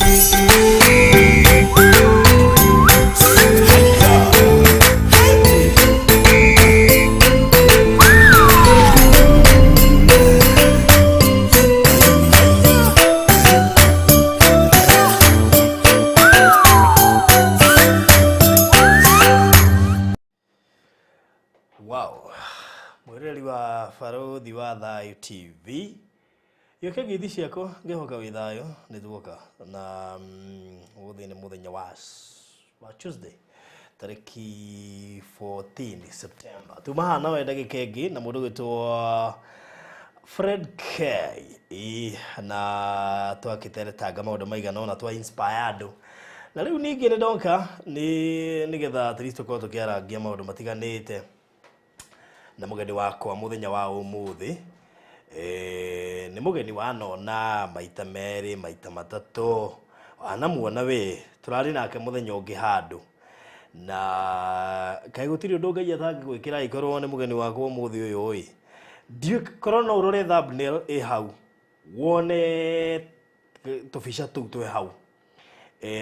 Wow, mwireli wa Farodhi wa Thayo TV. Yoke githi ciako ngihoka wi thayo ni tuoka na uthi ni muthenya wa Tuesday tariki 14 September. Tumahana we ndagika ingi na mundu gwitwo Fred K na twakiteretaga maundu maigana ona twa inspired. Na riu ningi ni ndonka ni getha at least tukorwo tukiarangia maundu matiganite na mugeni wakwa muthenya wa umuthi ni mugeni wa nona maita meri maita matatu ana muona we turari nake muthenya ungi handu na kai gutiri undu ngai athangi gwikira ikorwo ni mugeni wakwa umuthi uyu oi ndiu korona urore thumbnail hau wone tufisha tu twe hau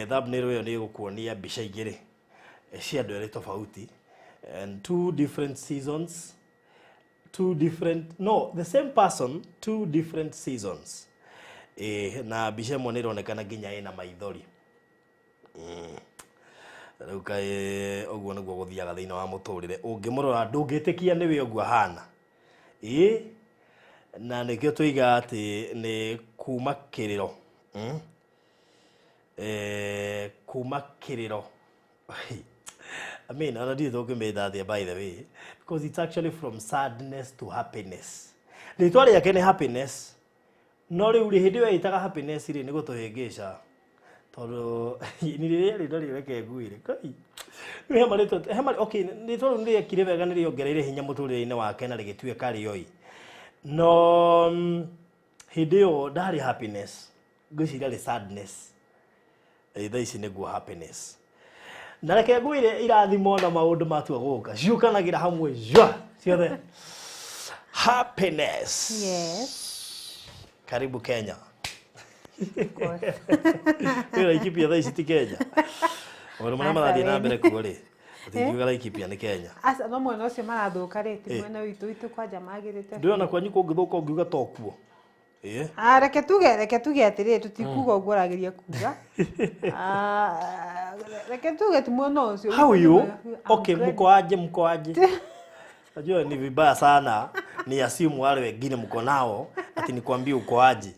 thumbnail uyu ni gukuonia mbica igiri cia andu eri tofauti and two different seasons. The same person, two different seasons. Na bisha mwana ironekana nginya ina maithori. Ruka ogwo niguo guthiaga thiina wa muturire. Ungimurora ndungitikia niwe ogwo hana. Na nikio tuiga ati ni kuma kiriro. Kuma kiriro. I mean, I don't talk about that there, by the way, because it's actually from sadness to happiness. Nitwari yake ni happiness. No riu rihindio itaga happiness ri ni gutuhingica. Tondu ni ri ndo reke nguire. Kai. Hema okay, nitwari ndi yakire wega ni riongereire hinya muturire-ini wake na rigituika rioi. No hindio ndari happiness. Gwiciria ri sadness. Thaa ici niguo happiness. Na reke ngwire irathimo na maundu matua guka ciukanagira hamwe jwa ciothe happiness. Yes. Karibu Kenya. Of course. Wewe ikipia thaa ici ti Kenya. Ora mwana marathi na mbere kuori. Utingiuga ikipia ni Kenya. Asa no mwana ucio marathuka riti mwena witu kwaja magirite. Ndio kwanyu kungithuka ungiuga tokuo. Reke tuge atiri tutikuga uguo ragiria kuga. Reke tuge tumuona ucio. How you? Okay, mko aje. Najua ni vibaya sana ni asimu wale wengine mko nao ati nikwambie uko aje.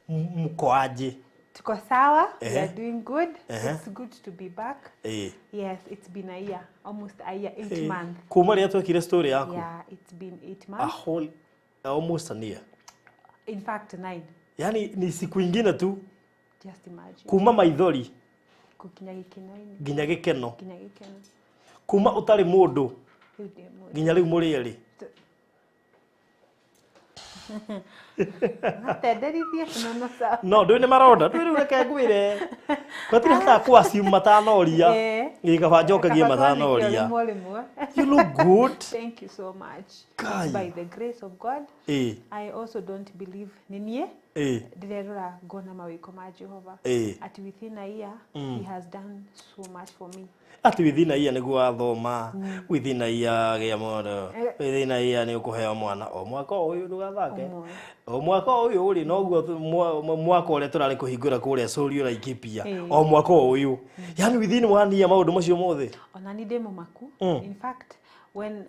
Mko aje? Tuko sawa. We are doing good. It's good to be back. Yes, it's been a year, almost a year, 8 months. Kuma ria twekire story yako? Yeah, it's been 8 months. A whole almost a year. In fact 9. Yani ni siku ingine tu. Just imagine. Kuma maithori kukinya gikeno-ini. Nginya gikeno. Nginya gikeno. Kuma utari mundu. Nginya riu muri eri. Atenderithie no sawa. No, ndu ni maronda, ndu riu reke ngwire. Kwatira ta kwa simu matanoria. Ngikaba njokagie matanoria. You look good. Thank you so much. By the grace of God. I also don't believe ninie. Ndirerora ngona mawiko ma Jehova. At within a year he has done so much for me. Ati within a year niguo athoma, within a year gia mono, within a year ni ukuheo mwana o mwaka uyu ndugathake. O mwaka uyu uri noguo mwaka ule turari kuhingura kuria Sorio Laikipia o mwaka uyu. Yani within 1 year maundu macio mothe. Ona ni demo maku. In fact, when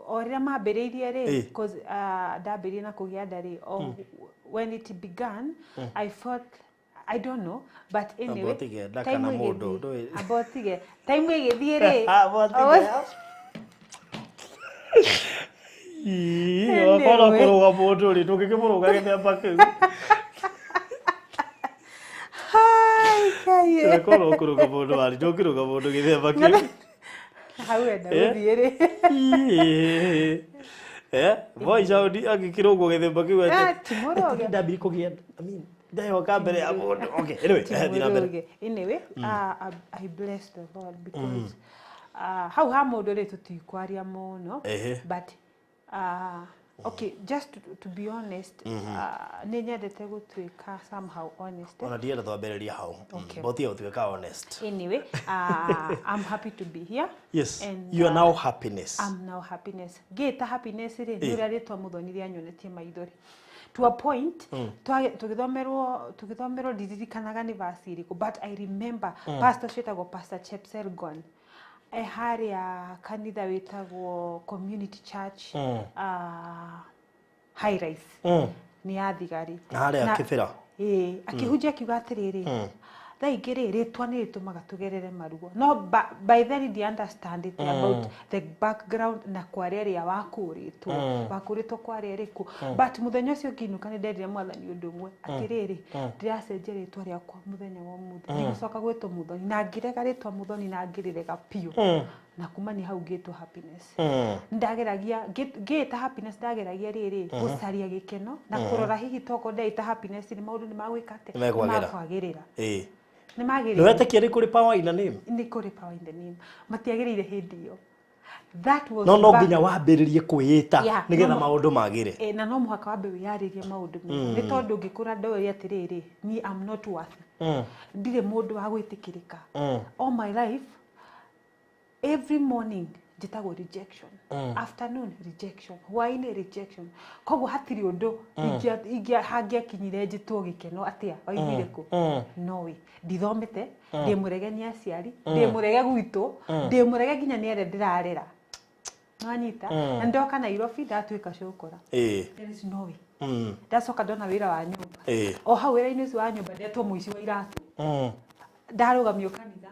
orira mambiriirie ri because ndambirie na kugia ndari when it began I thought I don't know, but anyway, time igithie ri Okoro kuruga mundu ri tukikimuruga githemba kiu. Hai kai. Okoro kuruga mundu ari tukiruga mundu githemba kiu. Hawenda guthie ri. Voi Saudi agikirugwo githemba kiu ati. Timuroge. Ndabiri kugia. I mean, dayo kambere ya mundu. Okay, anyway, I bless the Lord because how ha mundu ri tutikwaria muno, but Okay, just to be honest, nĩ nyendete gũtuĩka somehow honest. Ona ndienda twambĩrĩria hau. Okay. Both of you are honest. Anyway, I'm happy to be here. Yes. And, you are now happiness. I'm now happiness. Gĩta happiness rĩ nĩ ũrĩa rĩtwa mũthoni anyonetie maithori. To a point, tũgĩthomerwo ndiririkanaga nĩ verse ĩrĩkũ, but I remember pastor wetagwo Pastor Chepselgon harĩa kanitha wĩtagwo Community Church High Rise nĩ ya thigari. Harĩa kĩbĩra. Akĩhunjia akiuga atĩrĩrĩ, thaa ingĩ rĩ rĩtwa nĩ rĩtũmaga tũgerere maruo. No by then they understand it about the background na kwarĩa rĩa wakũrĩtwo kwarĩa rĩkũ. But mũthenya ũcio ngĩinũka nĩ nderire mwathani ũndũ ũmwe atĩrĩrĩ, ndĩracenjia rĩtwa rĩakwa mũthenya wa ũmũthĩ. Ndigũcoka gwĩtwo mũthoni na ngĩrega rĩtwa mũthoni na ngĩrĩrega biũ. Na kumania hau ngĩtwo happiness. Ndageragia ngĩta happiness ndageragia rĩrĩ gũcaria gĩkeno na kũrora hihi toko ndaita happiness nĩ maũndũ nĩ magwĩka atĩ makwagĩrĩra. Nĩ magĩrĩire. Nĩ wetĩkia nĩ kũrĩ power in the name. Nĩ kũrĩ power in the name. Matiagĩrĩire hĩndĩ ĩyo. That was no nginya wambĩrĩrie kwĩĩta nĩgetha maũndũ magĩre. Na no mũhaka wambe wĩyarĩrie maũndũ mega. Nĩ tondũ ngĩkũra ndoĩ atĩrĩrĩ, ni am not worth. Ndirĩ mũndũ wa gwĩtĩkĩrĩka. All my life, every morning njĩtagwo rejection, afternoon rejection, hwaĩ-inĩ rejection. Koguo hatirĩ ũndũ hangĩakinyire njĩtwo gĩkeno atĩa oigire kũ. No way. Ndithomete, ndĩ mũrege nĩ aciari, ndĩ mũrege gwitũ, ndĩ mũrege nginya nĩ ere ndĩrarera. Nwanyita, na ndoka Nairobi ndatuĩka cũkũra. There is no way. Ndacoka ndona wĩra wa nyũmba. O hau wĩra-inĩ ũcio wa nyũmba ndetwo mũici wa iratũ. Ndarũgamio kanitha.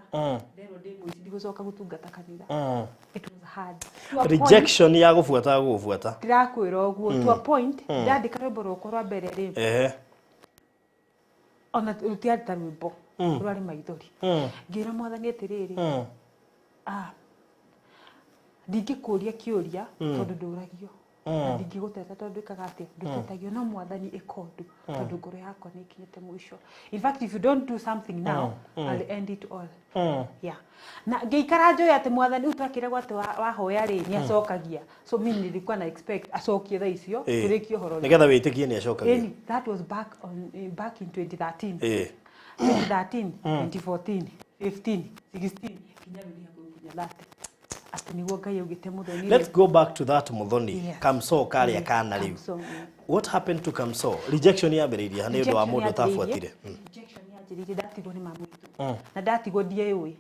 Nderwo ndĩ mũici ndigũcoka gũtungata kanitha. It was hard. Rejection ya gũbuata. Ndirakwĩra ũguo. To a point, ndandĩka rwĩmbo rwakwa rwa mbere rĩ. Ona rũtiarĩ ta rwĩmbo. Rwarĩ maithori. Ngĩra mwathani atĩrĩrĩ. Ndingĩkũria kĩũria tondũ ndũragio. Na ndingĩgũteta tondũ ĩkaga atĩa ndũtetagio. No mwathani ĩka ũndũ tondũ ngoro yakwa nĩ ikinyĩte mũico. In fact, if you don't do something now, I'll end it all. Yeah. Na ngĩikara njoya atĩ mwathani rĩu twakĩragwo atĩ wahoya rĩ nĩ acokagia. So mimi nilikuwa na expect acokie thaa icio tũrĩkie ũhoro. Nĩgetha wĩtĩkie nĩ acokagia. That was back in 2013. 2013, 2014, 15, 16, kinya 30. Let's go back to that Muthoni. Kamso karĩa kana rĩu. What happened to Kamso? Rejection yambĩrĩirie nĩ ũndũ wa mũndũ tabuatire. Rejection yanjĩrĩirie ndatigwo nĩ mamu witũ. Na ndatigwo ndiũĩ.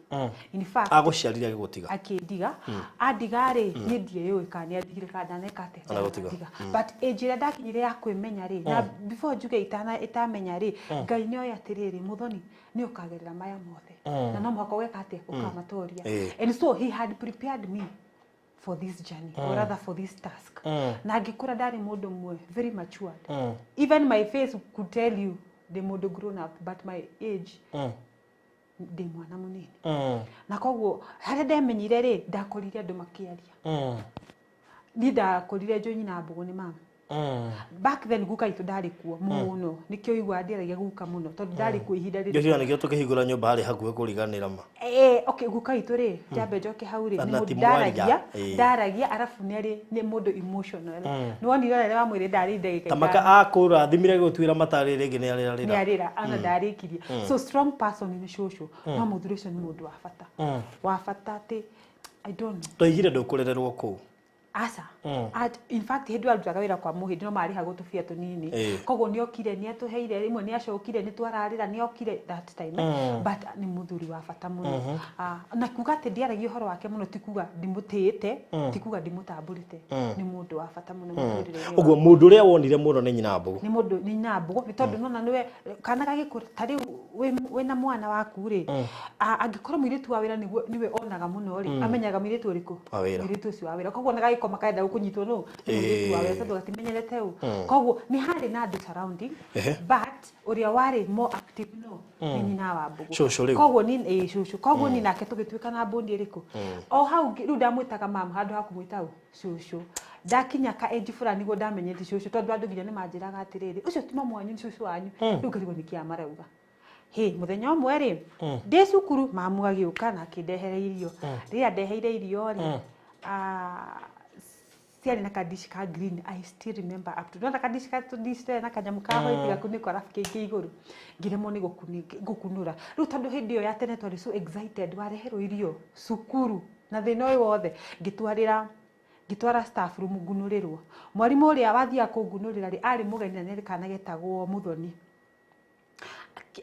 In fact, agũciarire agĩgũtiga. Akĩndiga. Andiga rĩ niĩ ndiũĩ kana nĩ andigire kana ndaneka atĩa. But age ĩrĩa ndakinyire ya kwĩmenya rĩ na before njuge itamenya rĩ Ngai nĩoĩ atĩrĩrĩ Muthoni nĩ ũkagerera maya mothe. Na no mũhaka weka atĩa ũkamatoria. And so he had prepared me for this journey or rather for this task. Na ngĩkũra ndarĩ mũndũ ũmwe very matured. Even my face could tell you the mũndũ grown up, but my age ndĩ mwana mũnini. Na koguo harĩa ndemenyire rĩ ndakorire andũ makĩaria. Niĩ ndakorire njũi na mbũgũ nĩ mama. Back then guka itu ndarĩ kuo mũno nikĩo igua ndĩragia guka mũno tondũ ndarĩ kuo ihinda rĩrĩ. Gĩcigo nĩkĩo tũkĩhingũra nyũmba harĩ hakuhĩ kũriganĩra ma. Okay guka itu rĩ njambe njoke hau rĩ nĩ ndaragia arafu nĩ mũndũ emotional. Nĩ wonire rĩrĩa wa mwĩrĩ ndarĩ ndagĩka. Tamaka akũrathimire gũtuĩra matarĩ rĩngĩ nĩ arĩra. Nĩ arĩra ana ndarĩkirie. So strong person nĩ cũcũ no mũthuri ũcio nĩ mũndũ wa bata. Wa bata atĩ I don't know. Tũigire ndũkũrererwo kũu. Asa. In fact, hĩndĩ arutaga wĩra kwa mũhĩndĩ no marĩ hagũ tũbia tũnini. Koguo nĩ okire nĩ atũheire rĩmwe nĩ acokire nĩ twararĩra nĩ okire that time. But nĩ mũthuri wa bata mũno. Na kuga atĩ ndiaragia ũhoro wake mũno ti kuga ndimũtĩĩte ti kuga ndimũtambũrĩte. Nĩ mũndũ wa bata mũno mũtũrĩre-inĩ. Ũguo mũndũ ũrĩa wonire mũno nĩ nyina mbũgũ. Nĩ mũndũ nĩ nyina mbũgũ nĩ tondũ nona nĩwe kana gagĩkũra ta rĩu wĩna mwana waku rĩ angĩkorwo mũirĩtu wa wĩra nĩwe onaga mũno rĩ amenyaga mũirĩtu ũrĩkũ mũirĩtu ũcio wa wĩra. Koguo nĩ gagĩkoma kaenda gũkũnyitwo no mũirĩtu wa wĩra tondũ gatimenyerete ũũ. Koguo nĩ harĩ na andũ surrounding but ũrĩa warĩ more active no nĩ nyina wa mbũgũ. Koguo nĩ cũcũ koguo nĩ nake tũgĩtuĩka na bondi ĩrĩkũ. O hau rĩu ndamwĩtaga mamu handũ ha kũmwĩta cũcũ. Ndakinya ka age fulani nĩguo ndamenyete cũcũ tondũ andũ nginya nĩ manjĩraga atĩrĩrĩ ũcio ti mamu wanyu nĩ cũcũ wanyu. Rĩu ngarigwo nĩ kĩĩ marauga. Mũthenya ũmwe rĩ ndĩ cukuru mamu agĩũka na akĩndehera irio. Rĩrĩa ndeheire irio rĩ ciarĩ na kadish ka green. I still remember up to no kadish ka dish na kanyamu ka white gakuniko arafu kĩngĩ igũrũ ngiremwo nĩ gũkunũra rĩu tondũ hĩndĩ ĩyo ya tene twarĩ so excited wareherwo irio cukuru na thĩna ũyũ wothe ngĩtwara staff room ngunũrĩrwo mwarimũ ũrĩa wathiaga kũngunũrĩra rĩ arĩ mũgeni na nĩ kana getagwo Muthoni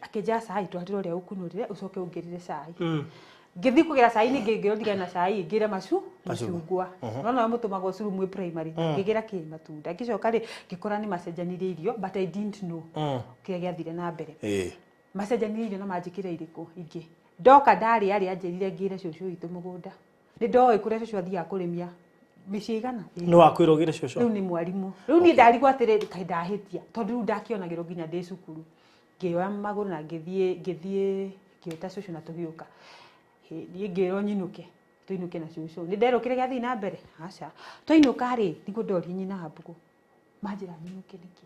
akĩnja cai twarĩrwo ũrĩa ũkunũrĩre ũcoke ũngĩrire cai ngĩthi kũgera cai ningĩ ngĩrũthira na cai ngĩre macungwa no mũtũmagwo curu mwĩ primary ngĩgera kĩ matunda ngĩcoka rĩ ngĩkora nĩ macenjanirie irio but I didn't know kĩrĩa gĩathire na mbere macenjanirie irio na manjĩkĩra irĩkũ ingĩ ndoka ndarĩ anjĩrire ngĩre cũcũ witũ mũgũnda nĩ ndoĩ kũrĩa cũcũ athiaga kũrĩmia mĩciĩ igana nĩ wakwĩra ũgĩre cũcũ rĩu nĩ mwarimũ rĩu niĩ ndarigwo atĩrĩ kaĩ ndahĩtia tondũ rĩu ndakĩonagĩrwo nginya ndĩ cukuru ngĩoya magũrũ na ngĩthiĩ ngĩĩta cũcũ na tũgĩũka niĩ ngĩrwo nyinũke tũinũke na cũcũ nĩ nderwo kĩrĩa gĩathiĩ na mbere aca twainũka rĩ nĩguo ndorie nyina mbuku manjĩra nyinũke nĩkĩ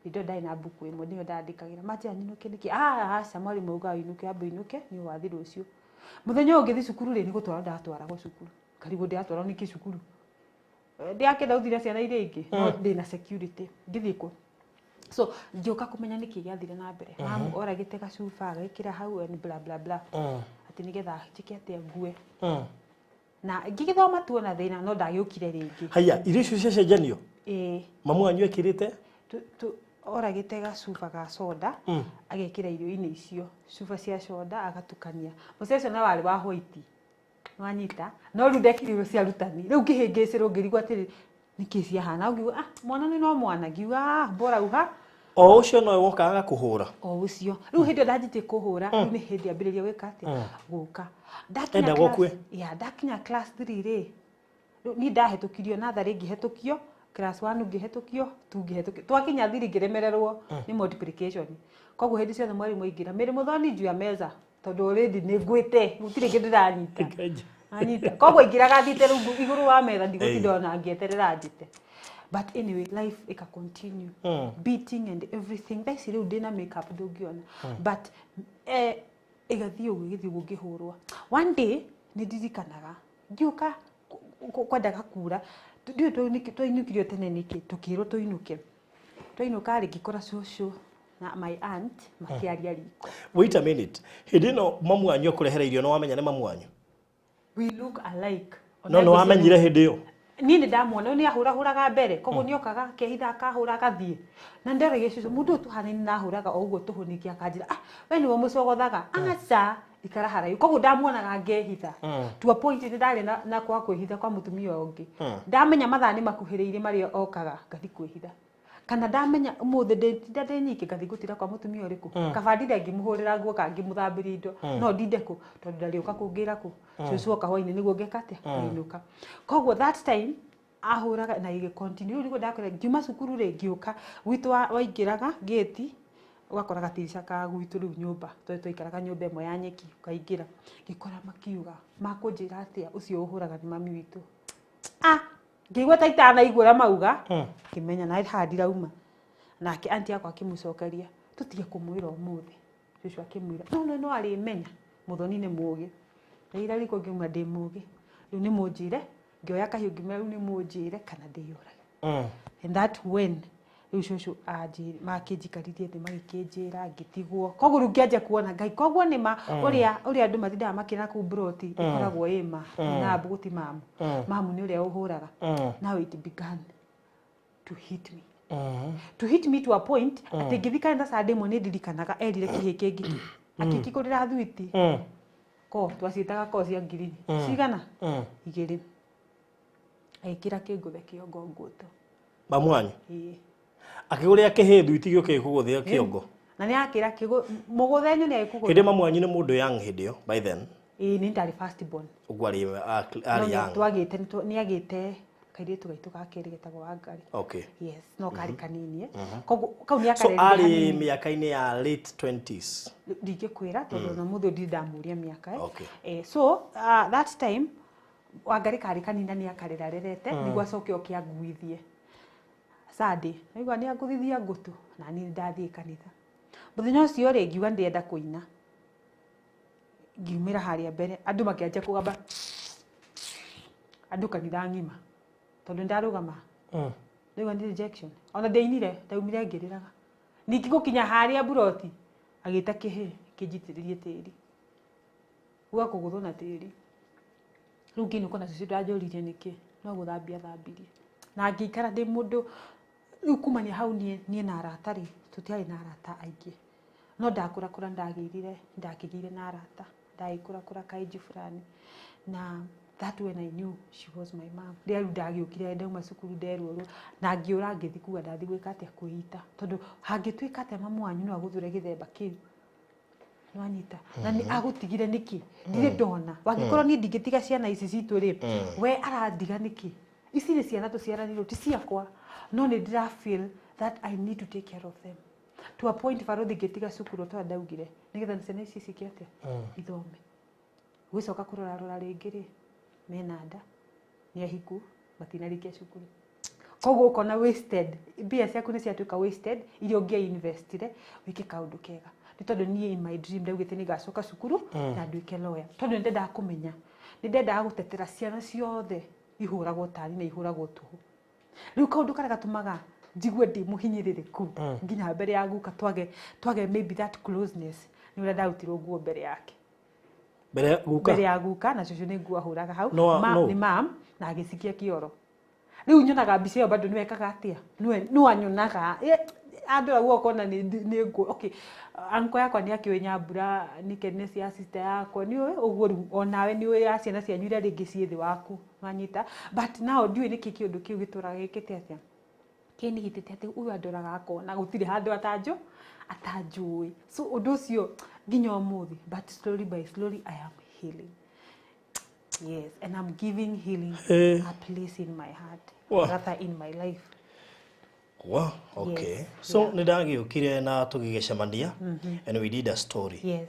indo ndarĩ na mbuku ĩmwe nĩyo ndandĩkagĩra manjĩra nyinũke nĩkĩ aca mwarimũ auga inũke ambe inũke nĩ wathi rũciũ mũthenya ũyũ ngĩthi cukuru rĩ nĩ gũtwara ndatwaragwo cukuru karigũ ndatwarwo nĩkĩ cukuru ndĩakĩenda ũthire ciana iria ingĩ no ndĩ na security ngĩthiĩ kũ so ngĩũka kũmenya nĩkĩ gĩathire na mbere mamu oragĩte gacuba agekĩra hau and bla bla bla atĩ nĩgetha njĩke atĩa ngue na ngĩgĩthoma tuona thĩna no ndagĩũkire rĩngĩ haya irio icio ciacenjanio mamu wanyu ekĩrĩte oragĩte gacuba ga soda agekĩra irio-inĩ icio cuba cia soda agatukania mũcere ũcio na warĩ wa white wanyita no rĩu ndekĩrire irio cia rutani rĩu ngĩhĩngĩcĩrwo ngĩrigwo atĩrĩ nĩkĩ ciahana ngiuga mwana nĩ no mwana ngiuga mbora uha o ũcio nowe wokaga kũhũra o ũcio rĩu hĩndĩ ĩyo ndanjĩtie kũhũra rĩu nĩ hĩndĩ ambĩrĩria gwĩka atĩa gũka ndakinya class 3 rĩ niĩ ndahĩtũkirio natharĩ ngĩhĩtũkio class 1 ngĩhĩtũkio 2 ngĩhĩtũkio twakinya 3 ngĩremererwo nĩ multiplication koguo hĩndĩ ciothe mwarimũ aingĩra mĩrĩ Muthoni juu ya meza tondũ already nĩ ngwĩte gũtirĩ kĩndũ ndĩranyita anyita koguo ingĩraga thiĩte rĩu igũrũ wa metha ndigũtinda ona ngĩeterera njĩte but anyway life ika continue beating and everything thaicĩ rĩu ndĩna makeup ndũngĩona but ĩgathiĩ ũguo ĩgĩthiĩ ũguo ngĩhũrwo one day nĩ ndirikanaga ngĩũka kwendaga kura twainũkirio tene nĩkĩ tũkĩrwo twainũka rĩ ngĩkora cũcũ na my aunt makĩaria riko wait a minute hĩndĩ ĩno mamu wanyu akũrehera irio no wamenya nĩ mamu wanyu we look alike no nĩ wamenyire hĩndĩ ĩyo niĩ nĩ ndamuona nĩ ahũrahũraga mbere koguo nĩ okaga kehitha akahũra agathiĩ na nderoge cũcũ mũndũ ũyũ tũhanaine na ahũraga o ũguo tũhũnĩkia akanjĩra we nĩwe mũcogothaga aca ikara haraihu koguo ndamuonaga ngehitha to a point nĩ ndarĩ na kwa kwĩhitha kwa mũtumia ũngĩ ndamenya mathaa nĩ makuhĩrĩirie marĩa okaga ngathi kwĩhitha kana ndamenya ũmũthĩ ndĩtinda ndĩ nyiki ngathi gũtira kwa mũtumia ũrĩkũ kabandire ngĩmũhũrĩra nguo ka ngĩmũthambĩria indo no ndinde kũ tondũ ndarĩũka kũngĩra kũ cũcũ oka hwainĩ nĩguo ngeka atĩa kũinũka koguo that time ahũraga na igĩ continue nĩguo ndakorera ngiuma cukuru rĩ ngĩũka gwitũ waingĩraga gate ũgakora gatirisha ka gwitũ rĩu nyũmba twaikaraga nyũmba ĩmwe ya nyeki ũkaingĩra ngĩkora makiuga makũnjĩra atĩa ũcio ũhũraga nĩ mami witũ ngĩigua ta itanaigua ũrĩa mauga ngĩmenya na haha ndirauma nake anti yakwa akĩmũcokeria tũtige kũmwĩra ũmũthĩ cũcũ akĩmwĩra no arĩmenya Muthoni nĩ mũũgĩ ira riko ngiuma ndĩ mũũgĩ rĩu nĩ mũnjĩre ngĩoya kahiũ ngĩmera rĩu nĩ mũnjĩre kana ndĩyũrage and that when rĩu cũcũ makĩnjikaririe thĩ magĩkĩnjĩra ngĩtigwo koguo rĩu ngĩanjia kuona Ngai koguo nĩma ũrĩa andũ mathindaga makĩra kũu broti ĩkoragwo ĩma na mbuguti mamu nĩ ũrĩa ũhũraga now it began to hit me to a point atĩ ngĩthi kanitha Sunday ĩmwe nĩ ndirikanaga erire kĩhĩ kĩngĩ akĩkĩgũrĩra thwiti twaciĩtaga ko cia ngirini cigana 2 agĩkĩra kĩngũthe kĩongo ngũtũ mamu wanyu akĩgũrĩra kĩhĩ thwiti gĩũke gĩkũgũthĩa kĩongo na nĩ akĩra mũgũthenyo nĩ agĩkũgũtha hĩndĩ mamu wanyu nĩ mũndũ young hĩndĩ ĩyo by then nĩ ndarĩ first born ũguo arĩ young twagĩte nĩ agĩte kairĩtu gaitũ ga kerĩ getagwo Wangari okay yes no karĩ kanini koguo kau nĩ akareri so arĩ mĩaka-inĩ ya late 20s ndingĩkwĩra tondũ na mũthĩ ndirĩ ndamũria mĩaka so that time Wangari karĩ kanina nĩ akarerarerete nĩguo acoke oke anguithie Sunday naigua nĩ angũthithia ngũtũ na niĩ ndathiĩ kanitha mũthenya ũcio rĩ ngiuga ndĩenda kũina ngiumĩra harĩa mbere andũ makĩanjia kũgamba andũ kanitha ng'ima tondu ndarugama niwe ni rejection ona ndeinire ndaumire ngiriraga niki gukinya haria buroti agita kihe kijitiririe tiri uga kuguthwo na tiri riu kinu kona cici ndajoririe niki no guthambia thambirie na ngikara ndi mundu riu kumania hau nie na arata ri tutiari na arata aingi no ndakura ndakigire na arata ndaikura kaiji fulani na that when I knew she was my mom. Riu ndagiukire ndauma cukuru nderwo na ngiura ngithi kuga ndathi gwika atia kuhita tondu hangituika atia mamu wanyu no aguthure githemba kiu nwanyita na ni agutigire niki ndire ndona wangikorwo ni ndingitiga ciana ici citu ri we arandiga niki ici ni ciana tuciaranirwo ti ciakwa no ni ndira feel that I need to take care of them to a point farothi ngitiga cukuru to ndaugire nigetha ciana ici cikiate ithome gwicoka kurora ringi ri mena nda ni ahiku matinarikia cukuru koguo ukona wasted mbia ciaku ni ciatuika wasted irio ngia investire wike kaundu kega ni tondu nie in my dream ndaugite ni gacoka cukuru na nduike lawyer tondu ndenda kumenya ni ndenda gutetera ciana ciothe ihuragwo tani na ihuragwo tuhu riu kaundu kara gatumaga njigue ndi muhinyiririku nginya mbere ya guka twage maybe that closeness ni ura ndautirwo nguo mbere yake mbere ya guka na cucu ni nguo ahuraga hau ni mam na agicikia kioro riu nyonaga mbica iyo bado niwekaga atia no anyonaga andura guoko na ni nguo okay anko yakwa ni akiwe nyambura ni kene cia sister yakwa ni uguo onawe ni we ya ciana cia nyuira ringi ciithi waku manyita but now ndiwe niki kiundu kiu gitura gikite atia kini gitite ati uyu anduraga akona gutire handu atanjui so undu ucio nginya umuthi but slowly by slowly I am healing. Yes, and I'm giving healing a place in my heart, rather in my life. Wow, okay. Yes, so nidagiukire na tugigecemania and we did a story. Yes.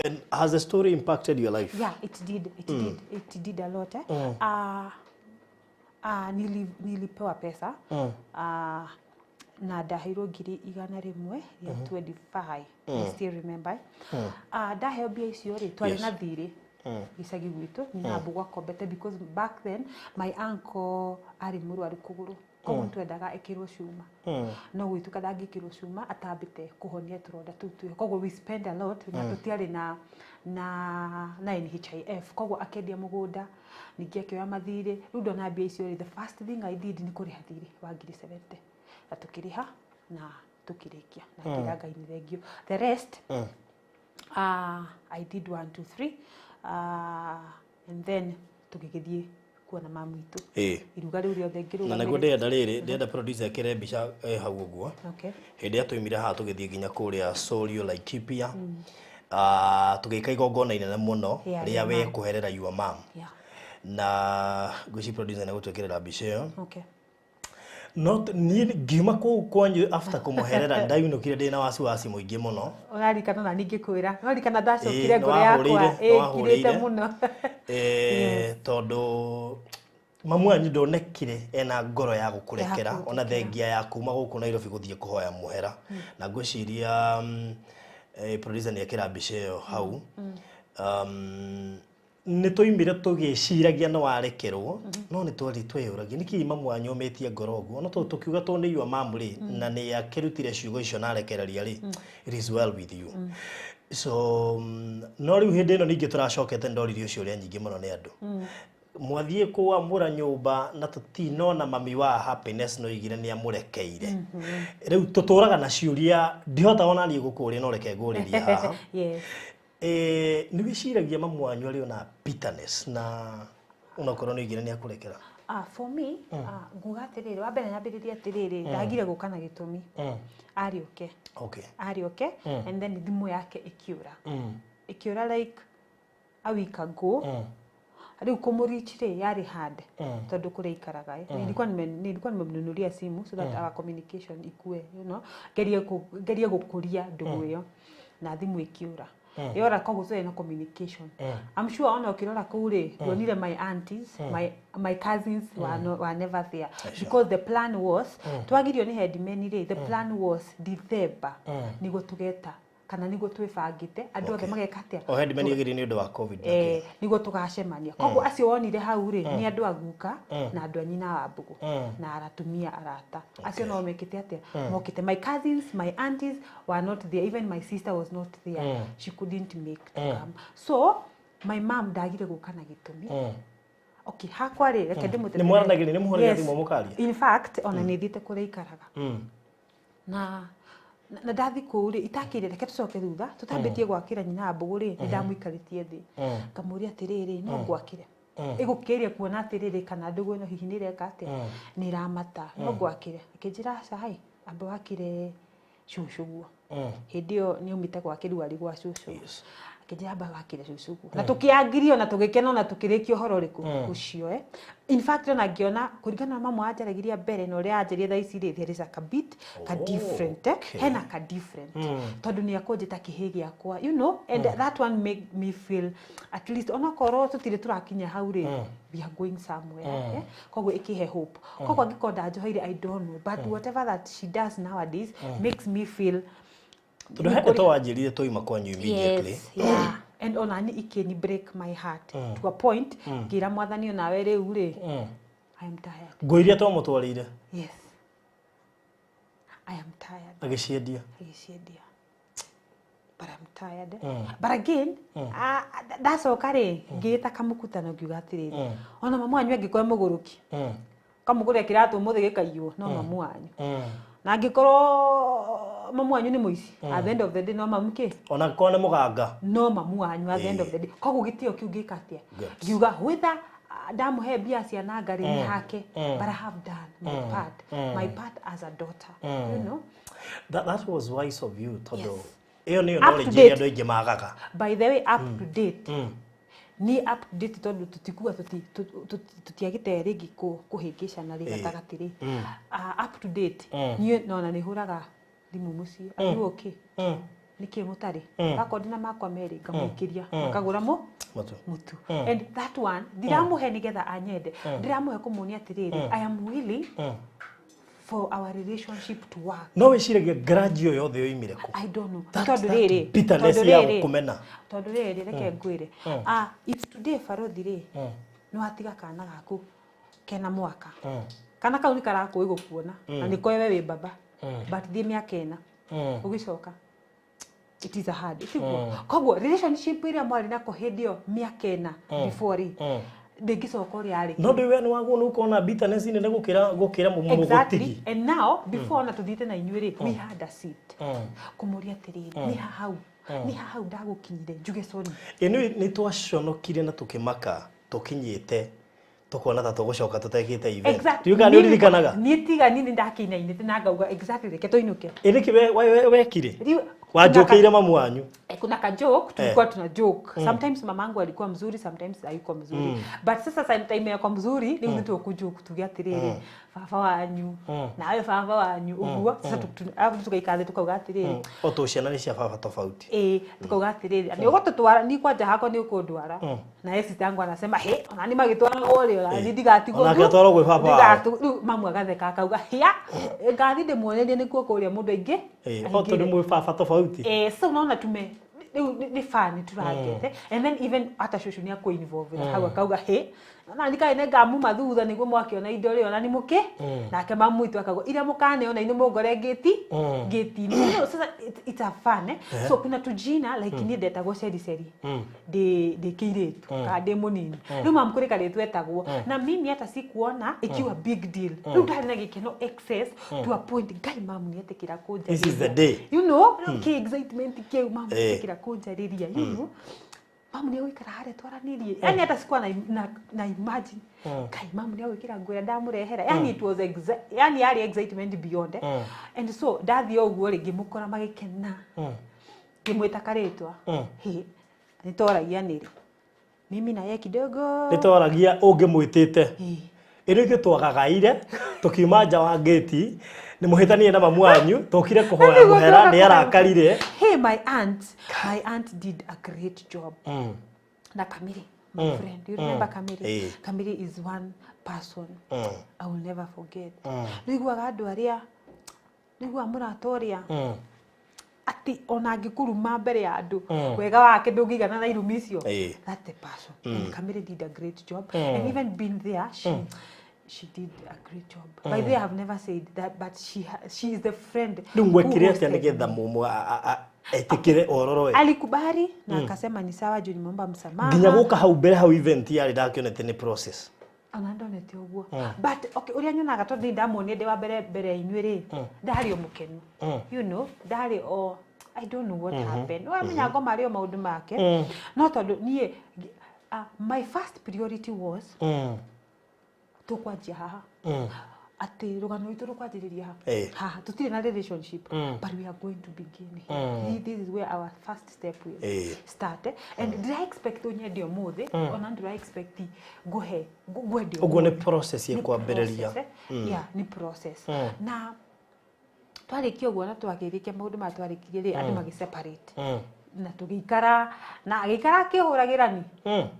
And has the story impacted your life? Yeah, it did. It did a lot. Nilipewa pesa. Na ndahirwo ngiri 100 ya 25 I still remember ndaheo mbia icio ri twari na thiri gicagi gwitu na mbugwa kombete because back then my uncle ari murwaru kuguru koguo twendaga ikirwo cuma no gwituka ndangikirwo cuma atambite kuhonia turonda tutu koguo we spend a lot na tutiari na NHIF koguo akendia mugunda ningi akioya mathiri riu ndona mbia icio ri the first thing I did ni kuriha thiri wa 70 na tukiriha na tukirikia na kiranga ini thengio the rest I did 1 2 3 and then tukigithie kuona mamu itu iruga riu riothe ngiruga na naguo ndenda producer kire mbica hau uguo okay hindi atuimire ha tugithie nginya kuria Sorio Laikipia tugika igongona inene muno ria we kuherera your mom na guci producer na gutwekirira mbica iyo okay not ni ngima ko kwanyu after kumuherera ndayunukire ndina wasiwasi muingi muno urarikana na ningi kwira urarikana ndacokire ngore yakwa kirite muno tondu mamu anyu ndonekire ena ngoro ya gukurekera ona thengia ya kuma guku Nairobi guthie kuhoya muhera na ngwiciria producer ni ekira mbica iyo hau ni toimire tugiciragia no warekerwo no ni twari tweyuragia niki mamu wanyu metie ngoro guo no tukiuga to ni your mom ri na ni akirutire ciugo icio na rekereria ri it is well with you so no riu hindi no ningi turacokete ndoririo cio ria nyingi muno ni andu mwathie kwa mura nyumba na tutinona mami wa happiness no igire ni amurekeire riu tuturaga na ciuria ndihota ona ni gukuria no reke nguriria haha yes ni wiciragia mamu wanyu ari ona bitterness na unakorwo ni igire ni akurekera for me nguga atiriri wa mbere nyambiriria atiriri ndagire guka na gitumi ari okay ari okay and then thimu yake ikiura like a week ago ari kumurichire yari hard tondu kure ikaraga nilikuwa nimemnunulia simu so that our communication ikue you know gerie gukuria ndugu iyo na thimu ikiura yora koguo so no communication I'm sure ona ukirora kure yonire my aunties my cousins were never there because the plan was twagirio ni headmen ri the plan was December ni gutugeta kana niguo twibangite andu othe mageka atia o hendi menigiri ni undu wa covid niguo tugacemania koguo acio wonire hau ri ni andu aguka na andu anyina wa mbugu na aratumia arata acio no mekite atia mokite my cousins my aunties were not there, even my sister was not there, she couldn't make to come, so my mom ndagire guka na gitumi okay hakwa ri reke ndimutete ni mwaranagire ni muhorera thimo mukaria in fact ona ni thite kure ikaraga na ndathi kuri itakire reke tucoke thutha tutambitie gwakira nyina mbugu ri ndamuikaritie thi kamuria atiriri no gwakire igukiria kuona atiriri kana ndugu ino hihi ni reka atia ni ramata no gwakire ikijira cai ambe wakire cucuguo hindio ni umite gwakiru ari gwa cucu kijamba wakire cucuguo na tukiangirio na tugikena na tukirikio horo riku ucio in fact na ngiona kuringana na mama ajaragiria mbere no ria ajerie tha ici ri there is a bit ka different hena ka different tondu ni akonjeta kihigi akwa you know and that one make me feel at least ona koro tutire turakinya hau ri we are going somewhere koguo ikihe hope koguo ngikonda njoheire I don't know but whatever that she does nowadays makes me feel tunahe to wanjirire toima kwanyu immediately yeah and onani ikeni break my heart to a point ngira mwathani ona we riu ri I am tired ngoiria to mutwarire yes I am tired agiciendia but I'm tired but again ndacoka ri ngita kamukutano ngiuga atiriri ona mamu wanyu angikoe muguruki kamugure kiratu muthi gikaiywo no mamu wanyu na angikoro mamu wanyu ni muici at the end of the day no mamu ki ona kone muganga no mamu wanyu at the end of the day koguo gitio kiu gikatia ngiuga whether ndamuhe bia ciana ngari ni hake but I have done my part as a daughter you know that was wise of you todo iyo niyo knowledge ya ndoige magaga by the way up to date ni up to date tondu tutikuwa tutiagite ringi kuhingicana ri gatagati ri up to date ni nona ni huraga thimu muci ayu okay niki mutari bakodina makwa meri ngamukiria makagura mutu and that one ndiramuhe nigetha anyende ndiramuhe kumunia atiriri I am willing for our relationship to work no wiciragia grudge yothe yoimire ku I don't know tondu riri bitterness ya kumena tondu riri reke ngwire if today farothi ri no atiga kana gaku kena mwaka kana kau ni karako igukuona na niko wewe wi baba but thi miaka ena ugicoka it is a hard koguo relationship ira mwari nako hindio miaka ena before ri ngicoka uri ari no ndiwe ni waguo nukona bitterness ni gukira mumugutigi exactly and now before na tuthite na inyuiri we had a seat kumuria atiriri ni hau ndagukinyire njuge sorry ni twaconokire na tukimaka tukinyite tukona ta tugucoka tutekite event tuga ni uririkanaga ni tiga ni ndakinainite na ngauga exactly reke toinuke iriki wekire wajokeire mamu wanyu kuna ka joke tulikuwa tuna joke sometimes mamangu alikuwa mzuri sometimes hayuko mzuri but sasa time yako mzuri ni mtu kujoke tugiatiriri baba wanyu nawe baba wanyu uguo sasa tukaikathe tukauga atiriri otuciana ni cia baba tofauti tukauga atiriri ni ugotutwara ni kwanja hako ni ukundwara na yesi tangu anasema he ona ni magitwara gori ona ndigatigwo ona gatwara gwe baba mamu agatheka akauga hia ngathi ndimuonerie ni kuo kuria mundu aingi oto ni mwe baba tofauti so unaona tume ni fani turagete and then even hata shushu ni ako involved hau akauga he na ndika ine ngamu mathutha niguo mwakiona indo ri ona ni muke nake mamu itu akauga ira mukane ona ine mungore geti ni sasa it's a fun so kuna tujina like ni ndetagwo seri de kiretu ka de munini riu mamkurika ritu etagwo na mimi hata sikuona ikiwa big deal riu ndari na gikeno excess to a point guy mamu ni etekira kunja this is the day you know ki excitement ki mamu etekira kunja riria you know mamu ni wikara hare twaranirie yani hata sikuwa na imagine kai mamu ni wikira ngwira ndamurehera yani it was yani yari excitement beyond and so ndathi oguo ringi mukora magikena kimwita karitwa he nitoragia niri mimi na yeye kidogo nitoragia ungimwitite ino gitwagagaire tukiuma nja wa gate ni muhitanie na mamu wanyu tokire kuhoya muhera ni arakarire hey my aunt did a great job na Kamiri my friend you remember Kamiri Kamiri is one person I will never forget niguaga andu aria nigua muratoria ati ona angikuruma mbere ya andu wega wake ndungigana na irumi icio. That's the person. And Kamere did a great job. And even being there, she did a great job. By the way, I have never said that, but she is the friend. Etikire ororo alikubali na akasema ni sawa juu nimeomba msamaha. Nginya guka hau mbere hau event yari ndakionete ni process. Anandonete uguo. But okay, uria nyonaga to ndi ndamuonie ndi wa mbere inyuire. Ndari omukenu. You know, ndari o I don't know what happened. Wa menya ngoma rio maundu make. No tondu nie my first priority was tukwanjia haha. Ati rugano itu rukwajiriria haha tutire na relationship but we are going to begin here. This is where our first step will start. And did I expect onye dio muthe ona did I expect gohe dio ugo ne process ya kwambereria yeah ni process na twarikio guo na twagirike maundu ma twarikirie ri andu magi separate na tugikara na agikara akihuragira ni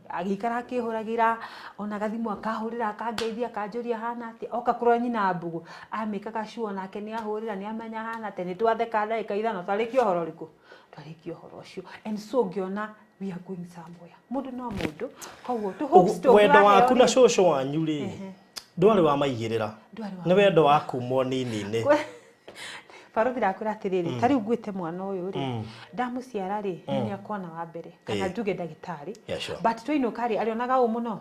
agikara akihuragira ona gathimu akahurira akangeithia akanjuria hana ati oka kurwa nyina mbugu amika kashuo nake ni ahurira ni amenya hana tene twatheka ndaika ithano twarikio horo riku twarikio horo ucio. And so ngiona we are going somewhere mundu no mundu koguo tu hope story wendo waku na shosho wanyu ri ndwari wa maigirira ni wendo waku monini Faro ndirakura atiriri tari ugwite mwana uyu ri ndamuciara ri ni akona wa mbere kana njuge ndagitari but twainoka ri arionaga umuno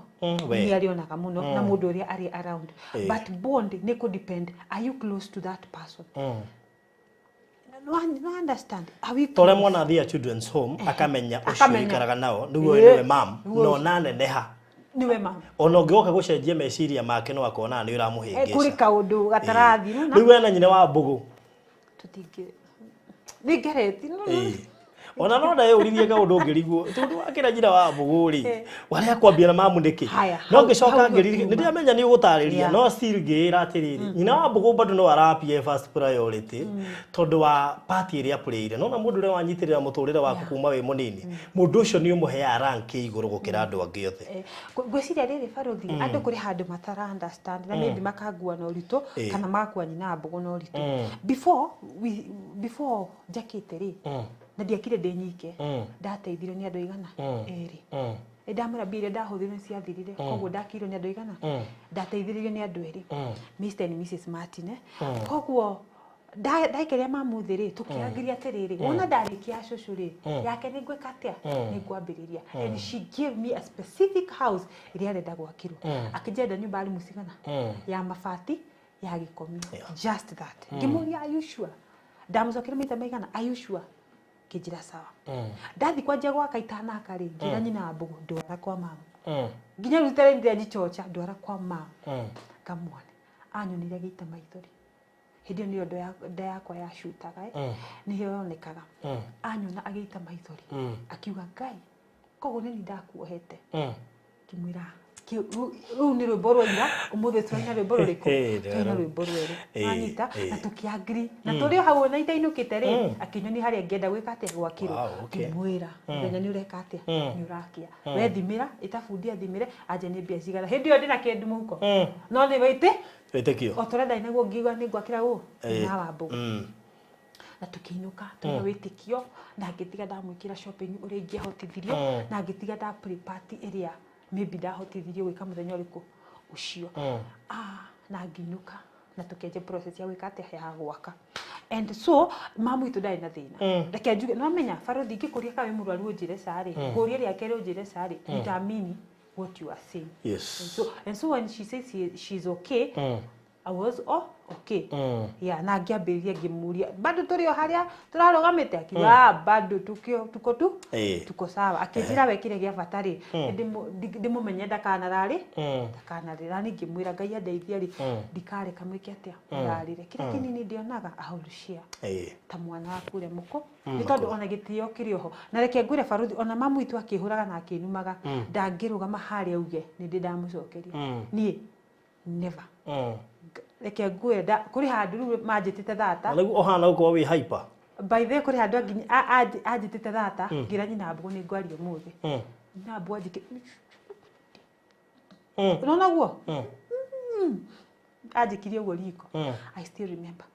ni arionaga muno na mundu uria ari around but bond ni could depend, are you close to that person? No understand. Tore mwana thia children's home akamenya ucio ikaraga nao niwe mam no nane neha niwe mam ono ngioka gucenjia meciria make no akona ni uramuhingisha kuri kaundu gatarathiru na niwe na nyina wa mbugu tutinge nigereti no ona no ndaye urithie kaundu ngiriguo tondu akira nyina wa mbugu ri wari akwambia na mamu ndiki no ngicoka ngiriri ni ndiamenya ni ugutariria no still ngira atiriri nyina wa mbugu bado no arapie first priority tondu wa party iria playire no na mundu uri wanyitirira muturire waku kuma we munini mundu ucio ni umuhea rank iguru gukira andu angi othe gwiciria riri farothi andu kuri handu matara understand na maybe makagua no rito kana makwa nyina mbugu no rito before jakete ri na ndiakire ndinyike ndateithirio ni andu igana eri ndamura bire ndahuthirio ciathirire koguo ndakirwo ni andu igana ndateithirio ni andu eri Mr and Mrs Martin koguo ndaikeria mamuthiri tukiangiria atiriri wona ndarikia cucuri yake ni ngweka atia ni ngwambiriria and she gave me a specific house iria arenda gwakirwo akijenda nyumba ari musigana ya mabati ya gikomi just that ngimuria are you sure ndamucokera mita maigana are you sure kijira sawa ndathi kwanja gwaka itana akari ngira nyina mbugu ndwara kwa mama nginya rutere ndira jichocha ndwara kwa mama kamwana anyonire gita maithori hidio ni ondo yakwa ya shutaga ni yonekaga anyona agita maithori akiuga ngai kogo ni ndakuohete kimwira ru ni rwimbo ira umuthe twanya rwimbo ruriku twanya rwimbo rweru anyita na tukiagri na turi hau na itainukite ri akinyoni haria ngenda gwika atia gwakirwo kimwira thenya ni ureka atia ni urakia we thimira itafundia thimire anje ni mbia cigara hindi yo ndina kindu muko no ni witikio otorenda inaguo ngiuga ni gwakira u na wambu na tukiinuka tuna witikio na ngitiga ndamwikira shopping uri ngihotithirio na ngitiga nda pre-party area maybe ndahotithirio gwika muthenya uriku ucio na nginuka na tukenje process ya gwika atia ya gwaka. And so mamu itu ndari na thina reke njuge no menya farothi ngikuria kawe murwaru unjire sari kuria ria kere unjire sari itamini what you are saying. Yes. And so when she says she's okay, I was okay. Yeah, na ngiambiriria ngimuria bado turio haria turarogamite akiwa bado tuko tuko sawa akijira wekire gia batari ndimumenye ndakanarari ndakanarira ngimwira ngai andeithia ri ndikare kamwike atia ndarire kira kinini ndionaga ahulushia ta mwana waku re muko ni tondu ona gitio kirioho na reke ngwire faruthi ona mamu itu akihuraga na akinumaga ndangirugama haria uge ni ndamucokeria nie never reke ngwenda kuri handu manjitite thata na ohana uko wi hyper by the kuri handu anjitite thata ngira nyina mbugu ni ngwari umuthi na mbugu ajike no naguo ajikirie ugo riko I still remember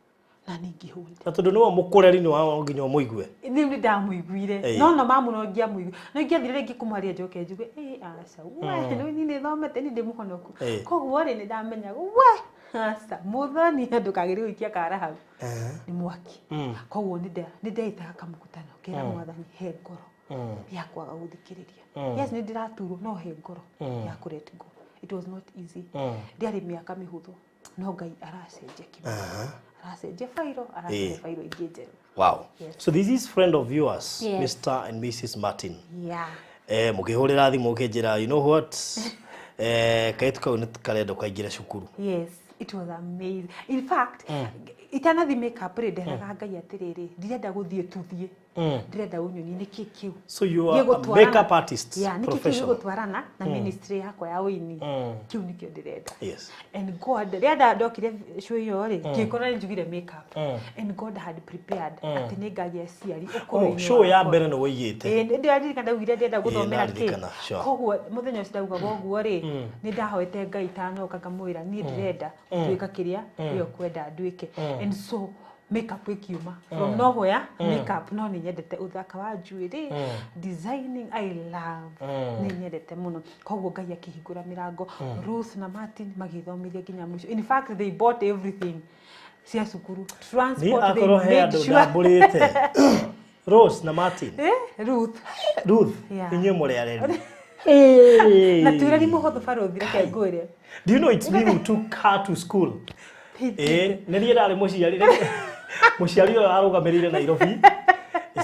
na ningĩhũnde. Na tondũ nĩwe mũkũreri nĩ wa nginya mũigue. Rĩu nĩ ndamũiguire. No mamu no ngĩamũigua. No ingĩathire rĩngĩ kũmwaria njoke njuge, aca, we, no nĩ thomete nĩ ndĩmũhonoku. Koguo rĩ nĩ ndamenya, we, aca, mũthoni ndũkagĩrĩre gũikia kara hau. Nĩ mwaki. Koguo nĩ ndeitaga kamũkutano kera mwathani he ngoro ya kwaga gũthikĩrĩria. Yes, nĩ ndĩraturwo no he ngoro ya kũ let go. It was not easy. Ndiarĩ mĩaka mĩhũthũ. No Ngai aracenjia kĩmwe. Aracenjia fairo, aracenjia fairo ingĩ njerũ. Wow. Yes. So this is friend of yours, yes. Mr. and Mrs. Martin. Yeah. Mũkĩhũrĩra thimũ ũkĩnjĩra, you know what? Kaĩtu kau nĩ karenda kaingĩre cukuru. Yes, it was amazing. In fact, itanathi makeup rĩ nderaga Ngai atĩrĩrĩ, ndirenda gũthiĩ tuthiĩ. Ndirenda ũnyoni nĩkĩ kĩu. So you are a makeup artist, professional. Nĩkĩ gũtwarana na ministry yakwa ya ũini. Kĩu nĩkĩo ndĩrenda. Yes. And God, rĩrĩa ndokire show ĩyo rĩ, ngĩkora nĩ njugire makeup. And God had prepared atĩ nĩ ngagĩa ciari ũkũrũ-inĩ. Show ya mbere nĩ woigĩte. Ndĩraririkana ndaugire ndĩrenda gũthomera kĩ. Koguo mũthenya ũcio ndaugaga ũguo rĩ, nĩ ndahoete Ngai itanoka ngamwĩra niĩ ndĩrenda nduĩka kĩrĩa wĩ kwenda nduĩke. And so makeup ikiuma from nowhere. Makeup no nĩ nyendete uthaka wa njuĩrĩ, designing I love, nĩ nyendete mũno. Koguo Ngai akĩhingũra mĩrango. Ruth na Martin magĩthomithia nginya mũico. In fact they bought everything cia cukuru, transport, they made sure. Rose na Martin. Ruth inyuĩ mũrĩ areri. Na turari mũhũthũ barothi reke ngwĩre. Do you know it's me who took her to school? Nĩ niĩ ndarĩ mũciari. Mũciari ũyũ arũgamĩrĩire Nairobi.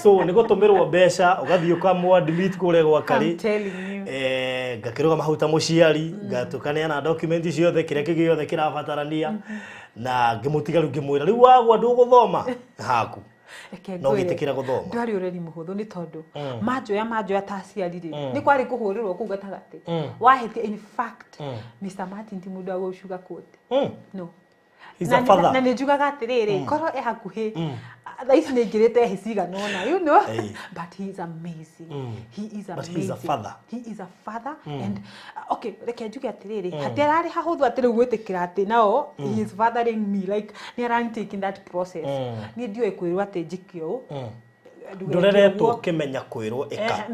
So nĩ gũtũmĩrwo mbeca ũgathiĩ ũkamwadmit kũrĩa gwa Karĩ. Ngakĩrũgama hau ta mũciari, ngatukania na document ciothe kĩrĩa kĩngĩ gĩothe kĩrabatarania, na ngĩmũtiga rĩu ngĩmwĩra rĩu wagwa ndũgũthoma haku. No gĩtĩkĩra gũthoma. Ndwarĩ ũreri mũhũthũ nĩ tondũ manjoya ta aciari rĩ, nĩ kwarĩ kũhũrĩrwo kũu gatagatĩ. Wahĩtia, in fact, Mr. Martin ti mũndũ wa gũcuga quote. No. He's a father. Na nĩ njugaga atĩrĩrĩ, korwo hakuhĩ thaa ici nĩ ingĩrĩte hĩ cigana ũna, you know. But he is amazing. He is amazing. But he is a father. He is a father. And okay, reke njuge atĩrĩrĩ, hatirarĩ hahũthũ atĩrĩ gwĩtĩkĩra atĩ nao he is fathering me, like nĩ aranyitaking that process. Niĩ ndiũĩ kwĩrwo atĩ njike ũũ. Ndoreretwo ũkĩmenya kwĩrwo ĩka.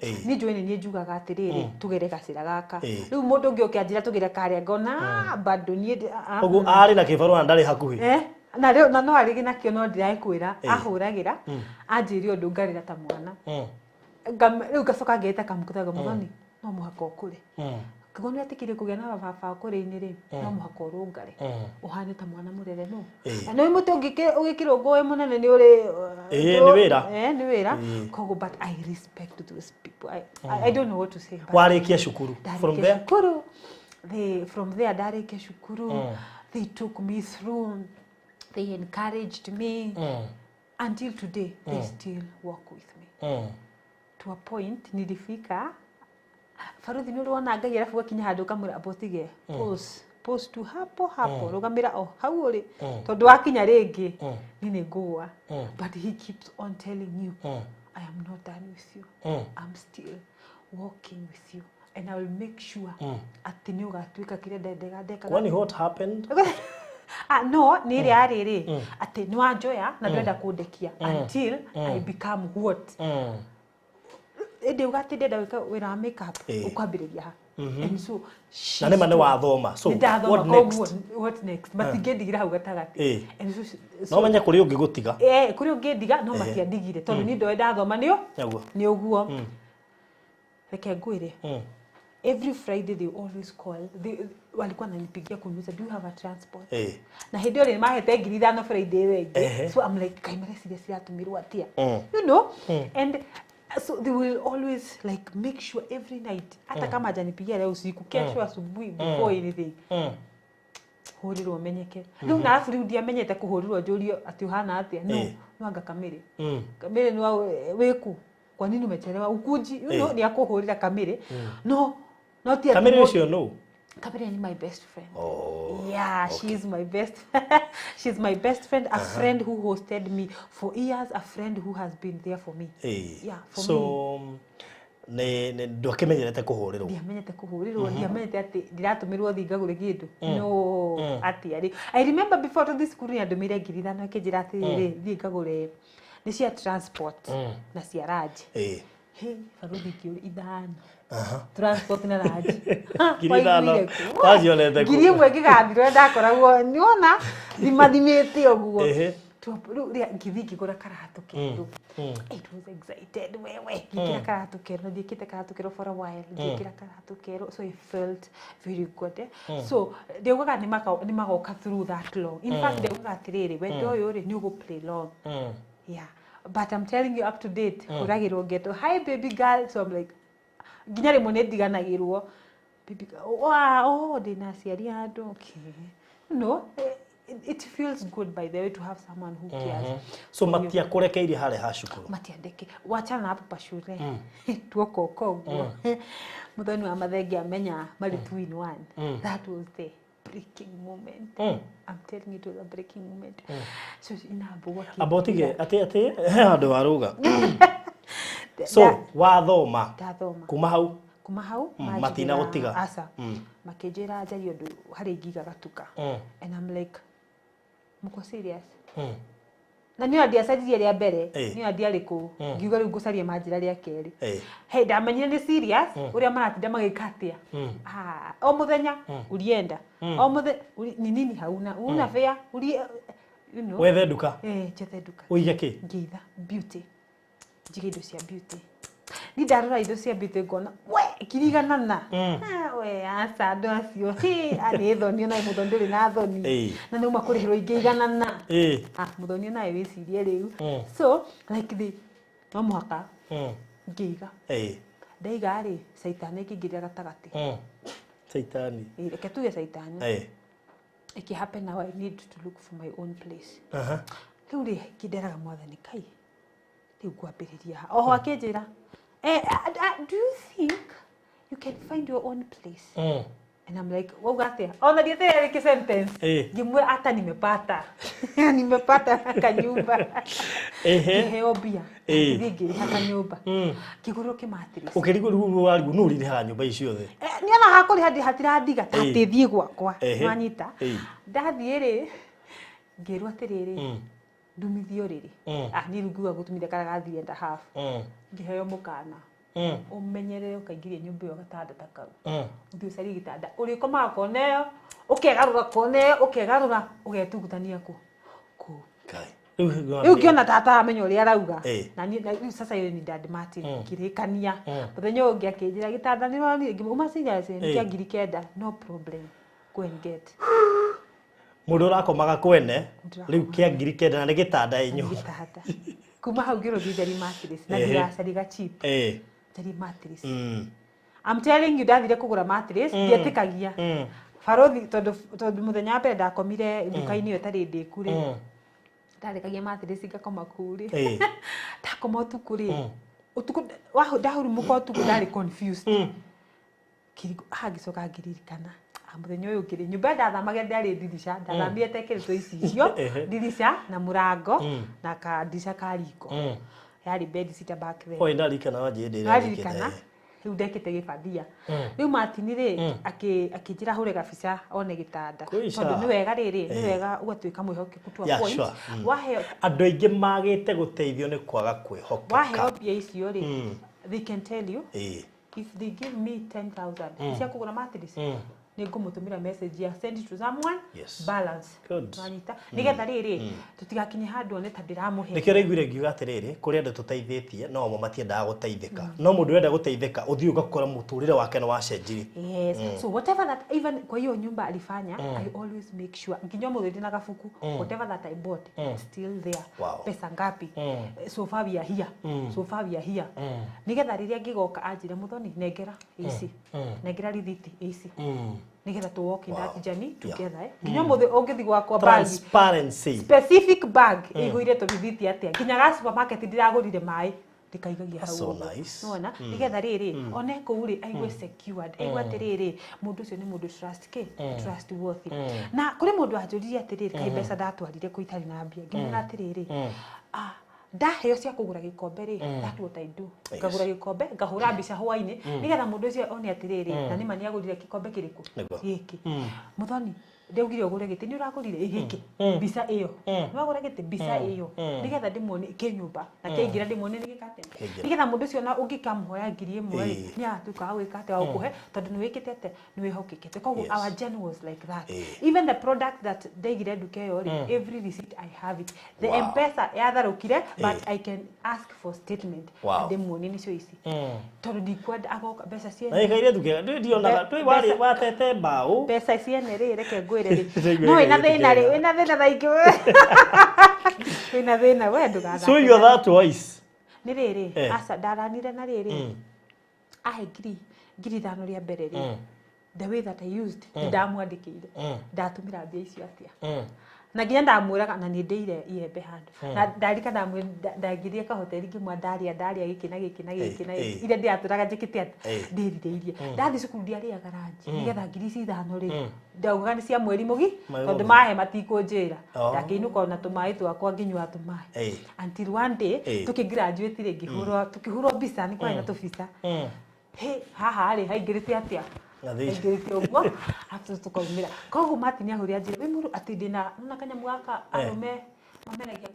Niĩ njũĩ nĩ niĩ njugaga atĩrĩrĩ, tũgere gacĩra gaka. Rĩu mũndũ ũngĩ ũkĩanjĩra tũgere karĩa ngona bado niĩ ũguo arĩ na kĩbarũa na ndarĩ hakuhĩ. Na no arĩ nakĩo no ndĩrakwĩra ahũragĩra anjĩrire ũndũ ngarĩra ta mwana. Rĩu ngacoka ngeta kamũkuthaga mũthoni no mũhaka ũkũre. Kĩgo nĩ atikire kũgĩa na baba kũrĩ-inĩ rĩ, no mũhaka ũrũngare. Ũhane ta mwana mũrere no. Na nĩ mũtũ ũgĩkĩrwo ngũĩ mũnene nĩ ũrĩ nĩ wĩra. Nĩ wĩra. Koguo but I respect those people. I don't know what to say. Warĩkia cukuru. From there? From there ndarĩkia cukuru. They took me through. They encouraged me. Until today, they still work with me. To a point, nilifika Faruthi nĩ ũrona Ngai arabu gakinya handũ kamwĩra apotige pause tu hapo rũgamĩra o hau ũrĩ tondũ wakinya rĩngĩ niĩ nĩ ngũgwa. But he keeps on telling you, I am not done with you. I'm still walking with you and I will make sure atĩ nĩ ũgatuĩka kĩrĩa ndeka. When what happened? No, nĩ ĩrĩa rĩrĩ atĩ nĩ wanjoya na ndwenda kũndekia until I become what. Ende ugati ndenda gwĩka wĩra wa makeup ũkwambĩrĩria ha. And so na nĩ mane wathoma. So what next? Matingĩndigire hau gatagatĩ. And so no menye kũrĩ ũngĩgũtiga. Kũrĩ ũngĩndiga no matiandigire tondũ nĩ ndoe ndathoma nĩ ũguo. Reke ngwĩre. Every Friday they always call. Walikuwa wananipigia kuniuliza, do you have a transport? Na hĩndĩ ĩyo mahete 5,000 Friday rĩngĩ. So I'm like, kaimare ciratumirwo atia. You know? And so they will always like make sure every night hata kama hajanipigia leo usiku kesho asubuhi before anything hũrĩrwo menyeke. Rĩu na afu rĩu ndiamenyete kũhũrĩrwo njũrio atĩ ũhana atĩa. No anga Kamĩrĩ nĩ wĩku, kwa nini umechelewa ukuji? You know, ni akũhũrĩra Kamĩrĩ. No ti Kamĩrĩ ũcio no. Kamĩrĩ is my best friend. Yeah, okay. She's my best she's my best friend, a friend who hosted me for years, a friend who has been there for me. Yeah, for so, ne ndokemenyerete kuhurirwo ndiamenyete kuhurirwo ndiamenyete ati ndiratumĩrwo thi ngagũre kĩndũ no ati ari I remember before to this school ndũmĩre ngiri ithano kĩnjĩra atĩrĩrĩ thi ngagũre nĩ cia transport na cia ranji baruthi kĩũri ithano transport na ranji ngiri ithano wazionete ngiri ĩmwe ngĩgathirwo ndakoragwo nĩona thimathimĩte ũguo ngĩthi ngĩgũra karatũ kerũ it was excited wewe ngĩkĩra karatũ kerũ ndiĩkĩte karatũ kerũ for a while ngĩkĩra karatũ kerũ so I felt very good so ndĩugaga nĩ magoka through that long in fact ndĩugaga atĩrĩrĩ wendo ũyũ rĩ nĩ ũgũ-play long yeah but I'm telling you up to date kũragĩrwo ngeto hi baby girl so I'm like nginya rĩmwe nĩ ndiganagĩrwo baby girl oh ndĩna aciari andũ okay no it feels good by the way to have someone who cares so matia kurekeire hare ha cukuru matiandike wachana na hapo pashule tuoko koguo muthoni wa Mathenge amenya mari 2 in 1 that was the breaking moment I'm telling you it was a breaking moment so inabugwa kitu abotige ati handu waruga so wathoma kuma hau matina gutiga asa makejera njari undu hari ngiga gatuka and I'm like muko serious na niyo ndiacaririe ria mbere niyo ndiarĩ kũ ngiuga rĩu ngũcaria manjĩra rĩa kerĩ hey ndamenyire nĩ serious ũrĩa maratinda magĩka atĩa o mũthenya urienda o mũthenya ni nini hauna una fare uri you know wethe nduka jethe nduka uige ki ngeitha beauty njige indo cia beauty ni ndarora indo cia beauty ngona we kiriganana we asa andũ acio arĩ thoni na mũthoni ndũrĩ na thoni na nĩ uma kũrĩhĩrwo ingĩiganana mũthoni nawe wĩcirie rĩu so like the no mũhaka ngĩiga ndaiga rĩ caitani ĩkĩingĩrĩra gatagatĩ caitani reke tuge caitani it happen now I need to look for my own place rĩu rĩ kĩnderaga mwathani kai rĩu ngwambĩrĩria oho akĩnjĩra do you think you can find your own place and I'm like what got there on the other like sentence ngimwe hata nimepata kanyumba heo bia ngiri haka nyumba kiguru kimatris ukirigo rugo warigo nuri ni ha nyumba icio the niona hakuri hadi hatirandiga tatithie gwakwa mwanyita ndathie ri ngirwa atiriri ndumithio riri ni rugua gutumithia karagathie and a half ngiheo mukana umenyerere ukaingiria nyumba yo gatanda takau ndio sari gitanda urikoma koneo ukegarura koneo ukegarura ugetugutania ku kai rĩu ngiona tata amenya ũrĩa arauga na niĩ sasa yo ni dad Martin kirikania muthenya ũngĩ akĩnjĩra gitanda nĩ wonire ngĩuma serious nĩ kĩa ngiri kenda no problem go and get mundu urakomaga kwene riu kia ngiri kenda na gitanda inyu kuma hau ngiro thitheri mattress na ndiracariga cheap thitheri mattress I'm telling you ndathire kugura mattress ndietĩkagia barothi tondu muthenya mbere ndakomire nduka-inĩ yo tarĩ ndĩku rĩ ndarekagia mattress ngakoma kuri ndakoma ũtukũ rĩ ũtukũ ndahurumuka ũtukũ ndarĩ confused kirigo ngĩcoka ngĩririkana muthenya ũyũ ngĩrĩ nyumba ndathamaga ndarĩ dirisha ndathamire tekĩrĩtwo icio dirisha na murango na kadirisha ka riko yari bed sitter back there oi ndarikana wanjĩndĩra ndarikana rĩu ndekĩte gĩbathia rĩu Martin rĩ akĩnjĩra hũre gabica one gĩtanda tondũ nĩ wega rĩrĩ nĩ wega ũgatuĩka mwĩhokeku to a point waheo andũ aingĩ magĩte gũteithio nĩ kwaga kwĩhokeka waheo mbia icio rĩ they can tell you if they give me 10,000 cia kũgũra mattress nĩ ngũmũtũmĩra message ya send it to someone balance wanyita nigetha rĩrĩ tutigakinye handũ one ta ndĩramũhe nĩkĩo rĩiguire ngiuga atĩrĩrĩ kũrĩ andũ tũteithĩtie no mo matiendaga gũteithĩka no mũndũ ũrenda gũteithĩka ũthiĩ ũgakora mũtũrĩre wake nĩ wacenjirie yes so whatever that even kwa hiyo nyumba alifanya I always make sure nginya mũthĩ na gabuku whatever that I bought still there pesa ngapi so far we are here nigetha rĩrĩa ngĩgoka anjĩre mũthoni nengera ici nengera rithiti ici nigetha to walk in that journey together nginya mũthĩ ũngĩthi gwakwa transparency specific bag ĩgũire to rithiti atĩa nginya ga supermarket ndiragũrire maĩ ndikaigagia hau nona nigetha rĩrĩ one kũu rĩ aigue secured aigue atĩrĩrĩ mũndũ ũcio nĩ mũndũ trustworthy na kũrĩ mũndũ anjũririe atĩrĩrĩ kai mbeca ndatwarire kũ itarĩ na mbia ngĩmwĩra atĩrĩrĩ ndaheo cia kugura gikombe ri that's what I do ngagura gikombe ngahura mbica hwaini nigetha mundu ucio one atiriri na nima ni agurire gikombe kiriku giki muthoni ndeugire ugure giti ni uragurire giki mbica iyo wagura giti mbica iyo nigetha ndimwone kinyumba na kiingira ndimwone ni gikate nigetha mundu ucio na ungikamhoya ngiri imwe ri ni atuka gwikate wa kuhe tondu ni wikitete ni wihokekete koguo our journey was like that even the product that ndeigire nduka iyo ri every receipt I have it the M-Pesa yatharukire but I can ask for statement ndimwone ni cio ici tondu ndikwenda agoka mbeca ciene na ikaire nduka ndionaga twi wari watete mbao mbeca ciene ri reke ngwire ri no ina thina ri ina thina thaingi ina thina we ndugatha so you are that twice ni riri asa ndaranire na riri ahe ngiri thano ria mbere ri the way that I used ndamwandikire ndatumira mbia icio atia na nginya ndamwiraga na ni ndeire iembe handu na ndarika ndagirie ka hoteli ngimwa ndaria giki na giki na giki na ile ndiaturaga njikite ati ndirireirie ndathi cukuru ndiaria garaji nigetha ngiri ici ithano ri ndauga ni cia mweri mugi tondu mahe matikunjira ndakiinuka na tumai twakwa nginywa tumai until one day tukigraduate ri tukihurwo mbica ni kwa na tubisa haha ri haingirite atia ngirite uguo atu tukaumira koguo mati ni ahuria njira we muru ati ndina na kanyamu gaka arume mamenagia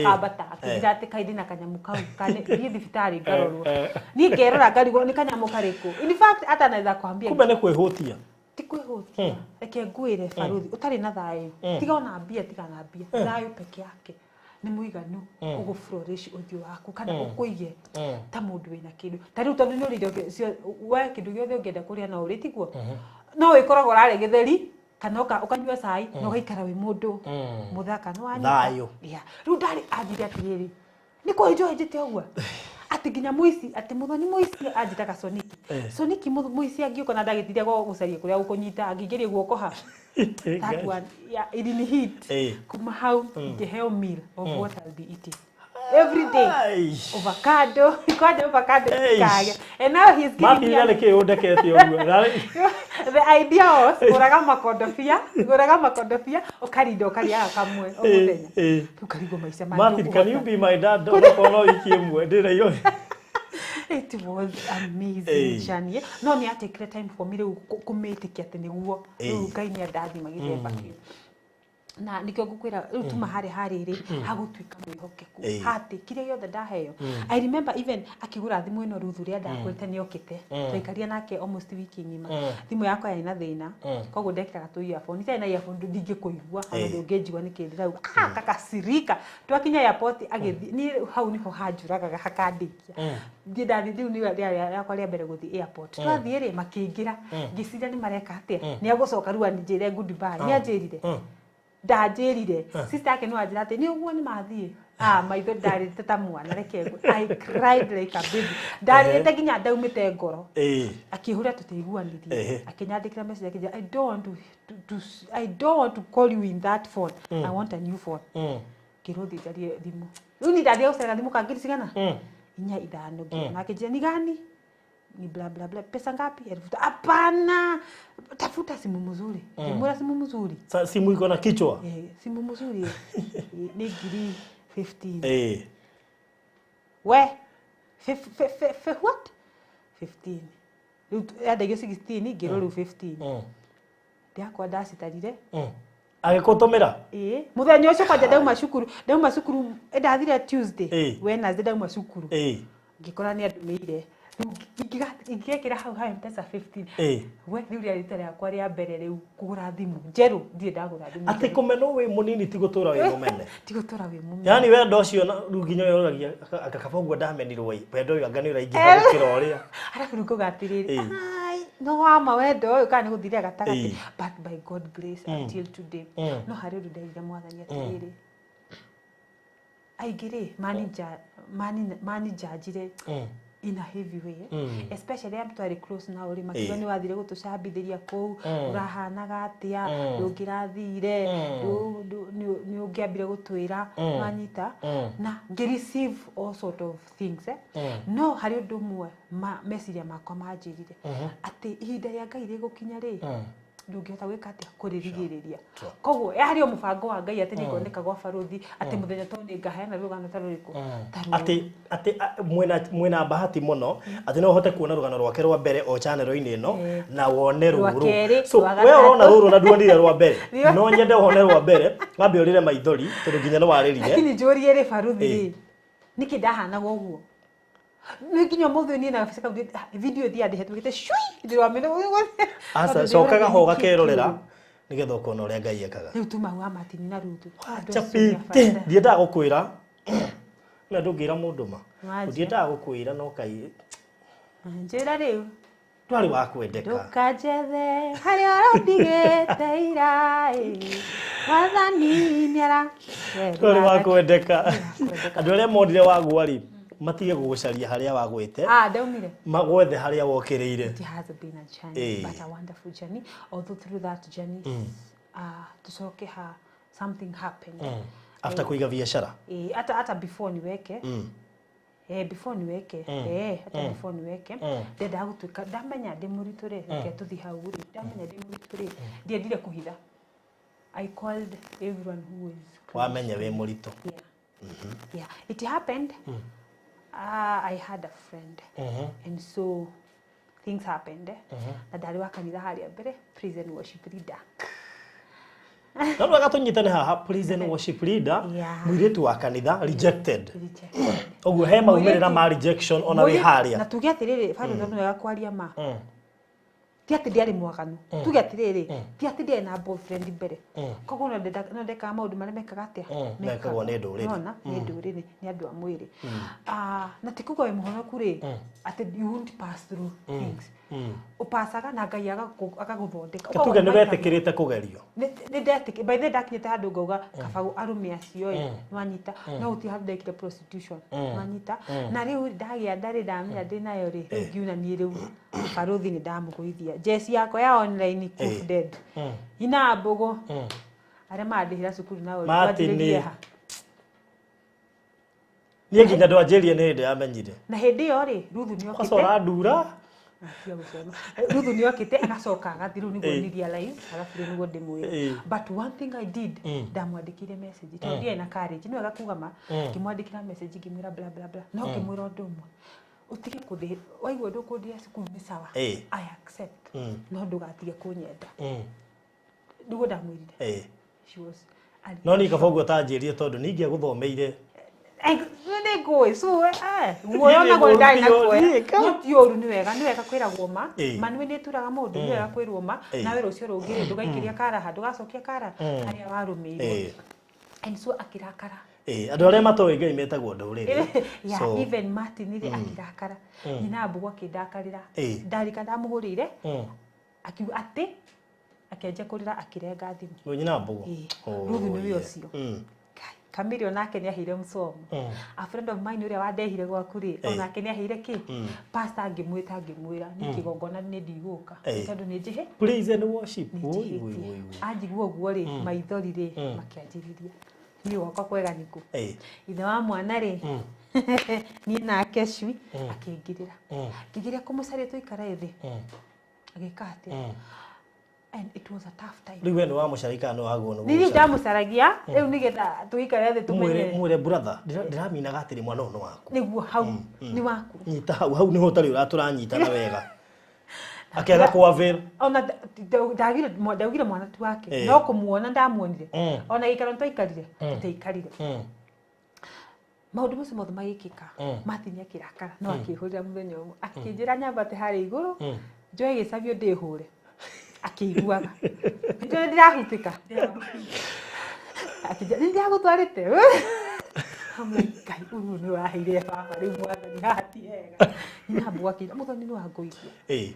gakabata akira ati kaidi na kanyamu kau kane ni thibitari ngarorwo ni ngerora ngarigo ni kanyamu kariku in fact hata naweza kwambia kumbe ni kwihutia ti kwihutia reke ngwire baruthi utari na thayo tiga ona mbia tiga na mbia thayo peke yake ni muiganu uguflourish uthio waku kana ukuige ta mundu wina kindu tari tondu ni uririo we kindu giothe ungienda kuria na uri tiguo no wikoragwo rari githeri kana ukanyua cai no gaikara wi mundu muthaka no thayo riu ndari anjire atiriri ni kuenjoy njite uguo ati nginya muici ati muthoni muici anjitaga soniki muici angiuka na ndagitiria gucaria kuria ukunyita angigeria guoko ha that one it in heat kuma how the hell meal of what I'll be eating every day avocado kage and now he's giving me like udekete uguo the idea was guraga makondofia ukarindo karia kamwe o muthenya tukarigo maica Martin, can you be my dad no ikiemwe ndira yo it was amazing journey no ni take time for me kumetikia ati niguo ngai ni ndathi magithemba na nikyo gukwira tuma hari ri hagutwika mwihokeku hati kire yothe ndaheo I remember even akigura thimu ino ruthu ria ndakwite ni okite twaikaria nake almost wiki ngima thimu yakwa yana thina koguo ndekiraga tu earphone ita na earphone ndingikuigua ana ndungejigua nikindira kakasirika twakinya airport agithi ni hau niho hanjuraga hakandikia ndathi thiu ni yakwa ria mbere guthi airport twathie ri makingira ngiciria ni mareka atia ni agucoka ruwa njire goodbye ni anjirire ndajirire sister yake no ajira ati ni uguo ni mathie maitho ndari tata mwana rekego I cried like a baby ndari teginya ndaumite ngoro akihura tutiguanirie akinyandikira message akija I don't want to call you in that phone I want a new phone kiruthi jarie thimu uni ndathia ucera thimu kangiri cigana inya ithano ngina akijia ni gani ni bla bla bla pesa ngapi hapana tafuta simu mzuri mbona simu mzuri simu iko na kichwa simu mzuri ni giri 15 we what 15 ya dege 16 giro 15 ndiakwa ndasitarire agikutumira muthenya ucio kwanja ndauma cukuru ndathire Tuesday Wednesday ndauma cukuru ngikora ni andumeire ngikira hau M-Pesa 15 we riu ria rita yakwa ria mbere riu kugura thimu njeru ndie ndagura thimu ati kumeno we munini tigutura we mumene tigutura we mumene yani we ndo cio riu nginya yoragia akakaboguo ndamenirwo we pendo yo angani uraingiha gukira uria arafu ruko gatiriri no wama wendo uyu kana guthire gatagati but by God grace until today no hari undu ndaire mwathani atiriri aigire manager ajire in a heavy way especially am to close now uri makiwa ni wathire gutucambithiria kou urahanaga atia ndungirathire ni ungiambire gutwira manyita na receive all sort of things no hari undu mwe meciria makwa manjirire ati ihinda ria ngai rigukinya ri ndungihota gwika atia kuririgiriria koguo yari o mubango wa Ngai ati nikoneka gwa baruthi ati muthenya to ni ngaheana rugano ta ruriku ati mwena bahati muno ati no hote kuona rugano rwake rwa mbere o channel-ini ino na wone ruru so we urona ruru na duonire rwa mbere no nyende wone rwa mbere ngambe urire maithori tondu nginya no wariririe lakini njuri ri baruthi niki ndahana goguo nikinyo muthu ni na fisika video thia ndihetugite chui ndirwa mene asa cokaga ho gakerorera nigetha ukona uria Ngai ekaga riu tuma wa Matini na Rutu chapite ndiendaga gukwira na ndungira mundu ma ndiendaga gukwira no Kai njira riu twari wa kwendeka ndukajethe hari arondigite irai wathani niara twari wa kwendeka andu aria mondire wagwari matige gugucaria haria wagwite ndaumire magwethe haria wokiriire. It has been a journey but a wonderful journey, although through that journey tucoke something happened after kuiga biashara hata before niweke before niweke hata before niweke ndenda gutuika ndamenya ndi muriture reke tuthi hau ri ndamenya ndi muriture ndiendire kuhitha. I called everyone who is wamenya we murito. Yeah, it happened. I had a friend and so things happened na ndari wa kanitha haria mbere prison worship leader na ndo agatunyitane haha prison worship leader mwiritu wa kanitha rejected oguo he maumirira ma rejection ona we haria na tuge atiriri bado ndo wega kwaria ma ti ati ndiari mwaganu tuge atiriri ti ati ndiari na boyfriend mbere koguo no ndeka maundu maria mekaga atia mekagwo ni nduriri nona ni nduriri ni andu a mwiri na tikuga we muhonoku ri ati you won't pass through things upasaga na Ngai agaguthondeka tuge ni wetikirite kugerio ni ndetike by the ndakinyite handu ngauga kabagu arume acio nwanyita no uti handekire prostitution nwanyita na riu ndagia ndari ndamenya ndinayo ri ngiuna ni riu baruthi ni ndamuguithia jesi yako ya online proof dead ina mbogo aria mandihira cukuru na uri Matini ni nginya ndwanjirie ni ndi amenyire na hindi yo ri Ruthu ni okite kacora ndura Ruthu ni okite agacoka agathiru ni goniria live alafu ni go ndimwira but one thing I did ndamwandikire message tondie na courage ni wega kuga ma kimwandikira message ngimwira bla bla bla no kimwira undu umwe utige kuthi waigwa ndukundia cukuru ni sawa I accept no ndugatige kunyenda ndugo ndamwirire she was no ni kabogo tanjirie tondu ningia guthomeire ni ngui so muoyo na go ndai na kuoya mutioru ni wega kwiragwo ma ni ni turaga mundu ni wega kwirwo ma nawe rucio rungire ndugaikiria kara ndugacokia kara haria warumirwo and so akirakara andu aria matoe Ngai metagwo nduriri so even Martin ni akirakara nyina mbugu akindakarira ndarika ndamuhurire akiuga ati akenja kurira akirenga thimu nyina mbugu Ruthu ni we ucio Kamiri onake ni ahire msomo a friend of mine uria wandehire gwaku ri onake ni ahire ki pastor ngimwita ngimwira ni kigongona ni ndiguka tondu ni njihe praise and worship anjiguo guo ri maithori ri makianjiriria ni wako kwega niku ithe wa mwana ri ni nake cui akingirira ngigiria kumucaria tuikara ithi agikati and it was a tough time. Riwe no amucarika no agwo no. Nini ndamucaragia riu nigetha tuikare thi tumenye. Mwire brother ndiramina gatiri mwana no waku. Niguo hau ni waku. Nyita hau niho tari uraturanyita na wega. Akiaga kwa veil. Ona ndagire mwana tu wake. No kumuona ndamuonire. Ona ikaro ntoikarire. Tutaikarire. Maundu macio mothe magikika. Matini akirakara no akihurira muthenya umwe. Akinjira nyambate hari iguru. Njoe gicabio ndihure. Akiiguaga ndio ndirahutika akija ndiragutwarite amaikai uyu ni wahire baba ri mwana ni hatiega ina bwakira muthoni ni wanguithia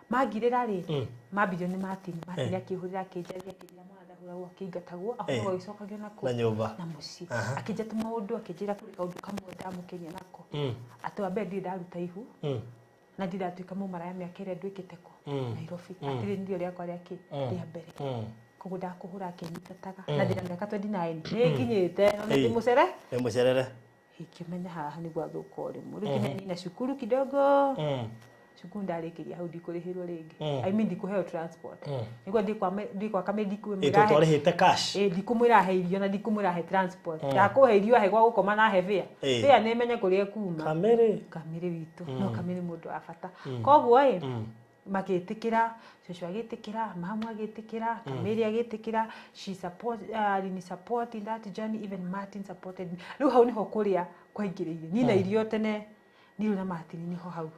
magirira ri mambio ni Matini akihurira akinjaria akijira mwana hura akingatagwo aho icokagio nako na muci akija tumaundu akinjira kuri kaundu kamwe ndamukenya nako atwa ndi ndaruta ihu na ndiratuika mumaraya miaka iria ndwikiteko Nairobi atiri ndio riakwa riaki ria mbere koguo ndakuhura akinyitataga na ndira miaka 29 ni nginyite ni mucerere ikimenya haha ni gwathuka rimwe rikinya nina cukuru kidogo cukuru ndarĩkĩria hau ndikũrĩhĩrwo rĩngĩ I mean ndikũheo transport nĩguo ndikwa kame ndikwĩmĩra twarĩhĩte cash ndikumwĩra he irio na ndikumwĩra he transport ndakũhe irio he gwa gũkoma na he fare fare nĩ menye kũrĩa kuma kamĩrĩ witũ no kamĩrĩ mũndũ wa bata koguo magĩtĩkĩra cũcũ agĩtĩkĩra mamu agĩtĩkĩra kamĩrĩ agĩtĩkĩra she support in that journey even Martin supported me rĩu hau nĩho kũrĩa kwaingĩrĩire nina irio tene niũ na Martin niho hau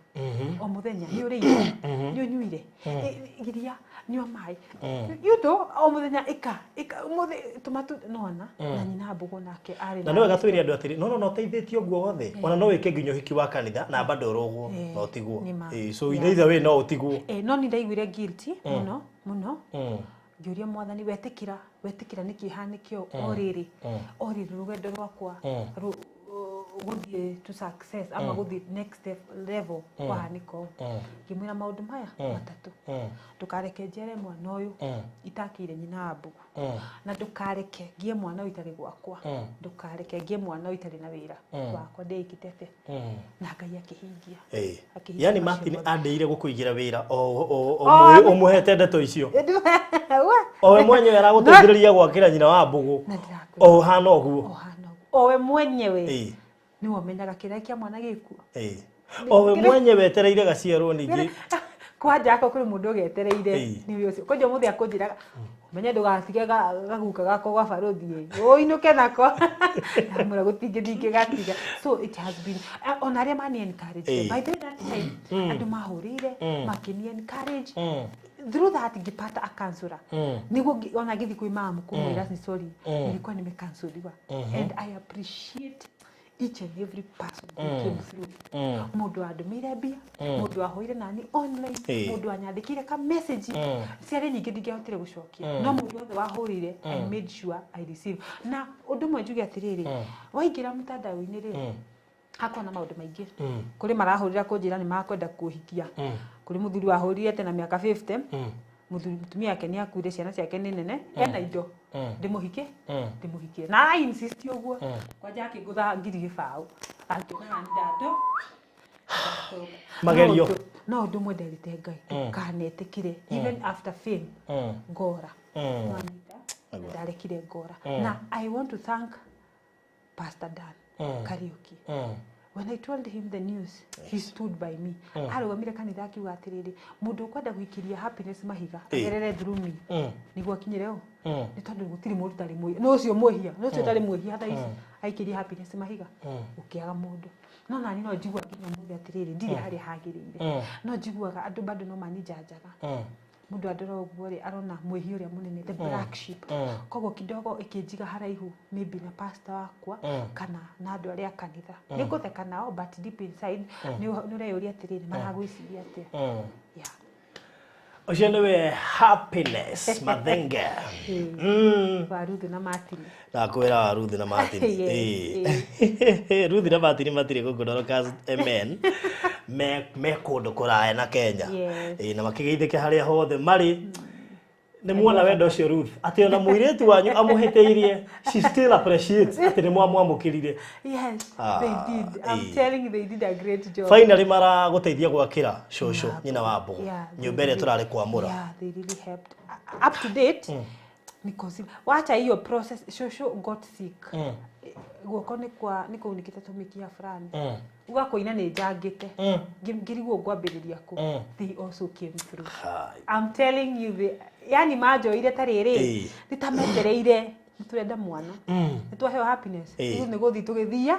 o mũthenya nĩ ũrĩire nĩ ũnyuire iria nyua maĩ yuto o mũthenya ika tomatu nona na nyina mbogo nake arĩ na nĩ wega twĩre andũ atĩrĩ no teithĩtio guo wothe ona no wĩke nginya ũhiki wa kanitha na bado rogo no tigwo so either way no ũtigwo no nĩ ndaiguire guilty mũno ngĩũria mwathani wetĩkĩra nĩkĩ hanĩkĩo o rĩrĩ rũgendo rwakwa gũthiĩ to success ama gũthiĩ next level kwa hanĩko ngĩmwĩra maũndũ maya matatũ ndũkareke njere mwana ũyũ itakĩire nyina mbugu na ndũkareke ngie mwana ũyũ itarĩ gwakwa ndũkareke ngie mwana ũyũ itarĩ na wĩra wakwa ndĩkĩtete na Ngai akĩhingia yani Martin andĩire gũkũigĩra wĩra ũmũhete ndeto icio owe mwenyewe aragũteithĩrĩria gwakĩra nyina wa mbugu o hana ũguo owe mwenyewe ni wamenyaga kĩrĩa kĩa mwana gĩkuo owe mwenyewe etereire gaciarwo ningĩ kwanja ako kũrĩ mũndũ ũgetereire nĩ ũcio kũnja mũthia kũnjĩra menye ndũgatige gaguka gako gwa barothi ũinũke nako amũra gũtingĩ gatiga so it has been on arĩa mani encourage by the time andũ mahũrĩire makĩni encourage through that ngipata a counselor niguo ona gĩthi kwĩ mamu kumwĩra ni sorry nilikuwa nimekansoliwa and I appreciate each and every person who came through mundu andumire mbia mundu ahoire nani online mundu anyandikire ka message ciarĩ nyingĩ ndingĩhotire gũcokia no mundu wothe wahũrire I made sure I receive na ũndũ ũmwe njuge atĩrĩrĩ waingĩra mtandao-inĩ rĩ hakona maũndũ maingĩ kũrĩ marahũrĩra kũnjĩra nĩ makwenda kũhikia kũrĩ mũthuri wahũrire tena mĩaka 50 mutumia yake nĩ akuire ciana ciake nĩ nene ena indo ndĩmũhike na I insist ũguo kwanja akĩgũtha ngiri gĩbaũ akĩona ndando magerio no ũndũ ũmwe nderĩte Ngai kanetĩkire even after fame ngora ndarekire ngora na I want to thank Pastor Dan Kariuki when I told him the news he stood by me arũgamire kanitha akiuga atĩrĩrĩ mũndũ ũkwenda gũikiria happiness mahiga agerere through me nĩguo akinyire nĩ tondũ gũtirĩ mũndũ tarĩ mwĩhia no ũcio mwĩhia no ũcio tarĩ mwĩhia thaa ici aikirie happiness mahiga ũkĩaga mũndũ no nani no njiguaga nginya mũndũ atĩrĩrĩ ndirĩ harĩa hagĩrĩire no njiguaga andũ bado no manĩnjanjaga mundu andora ũguo rĩ arona mwĩhia ũrĩa mũnene the black sheep koguo kidogo ikĩnjiga haraihu maybe na pastor wakwa kana na andũ arĩa kanitha nĩ ngũtheka nao but deep inside nĩ ũreyũria atĩrĩrĩ maragwĩciria atĩa ũcio nĩwe happiness Mathenge wa Ruth na Martin ndakwĩra wa Ruth na Martin Ruth na Martin matirĩ gũkũndoroka amen me kũndũ kũraya na Kenya na makĩgeithĩke harĩa hothe marĩ nĩ muona wendo ũcio Ruth atĩ ona mũirĩtu wanyu amũhĩtĩirie she still appreciates atĩ nĩ mwamũkĩrire yes they did I'm telling you they did a great job finally maragũteithia gwakĩra cũcũ nyina wa mbogo nyũmba ĩrĩa tũrarĩ kwamũra they really helped up to date because wacha hiyo process cũcũ got sick guoko nĩ kũunikĩte tũmĩkia fulani ugakoina nĩ njangĩte ngirigwo ngwambĩrĩria ku they also came through I'm telling you yani majoire tarĩrĩ nĩtametereire nĩtũrenda mwana nĩtwaheo happiness nĩ gũthiĩ tũgĩthia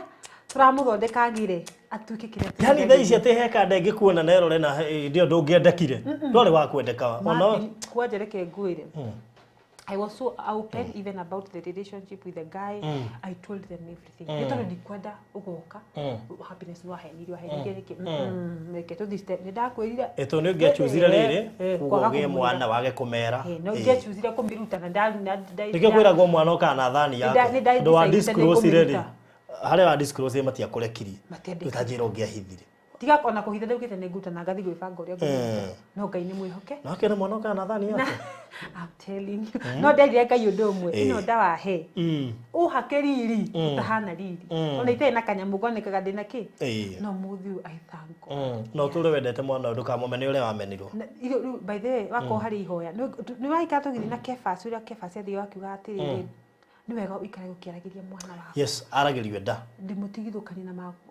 tũramũthondekagire atuĩke kĩrĩa yani thaa ici atĩ heka ndenge kuona na erore na ndio ndũngĩendekire ndwarĩ wa kwendeka ona kwanjereke ngwĩre I was so open even about the relationship with the guy. I told them everything. Nĩtondũ ndikwenda ũgoka happiness no ahenirio reke reke to this step ndakwĩrire eto nĩ ũngĩachuzire rĩrĩ kugogĩa mwana wage kũmera no ũngĩachuzire kũmiruta na nĩkĩo kwĩragwo mwana ũkana thani yako ndũ wa disclose rĩrĩ harĩa wa disclose matia kũrekiri tũtanjĩra ũngĩahithire tiga ona kuhitha ndugite ne nguta na ngathi gwibanga uria ngwita no Ngai ni mwihoke na kene mwana kana thani yake I'm telling you no nderia Ngai undu umwe ino ndawa he uhakiriri utahana riri ona ite na kanyamu gonekaga ndina ki no muthiu I thank God no tule wendete mwana ndu kamumene ule wamenirwo by the way wako hari ihoya ni waika tugithi na Kefas uria Kefas athi wakiuga atiri ni wega uikare ukiaragiria mwana wako yes aragirio nda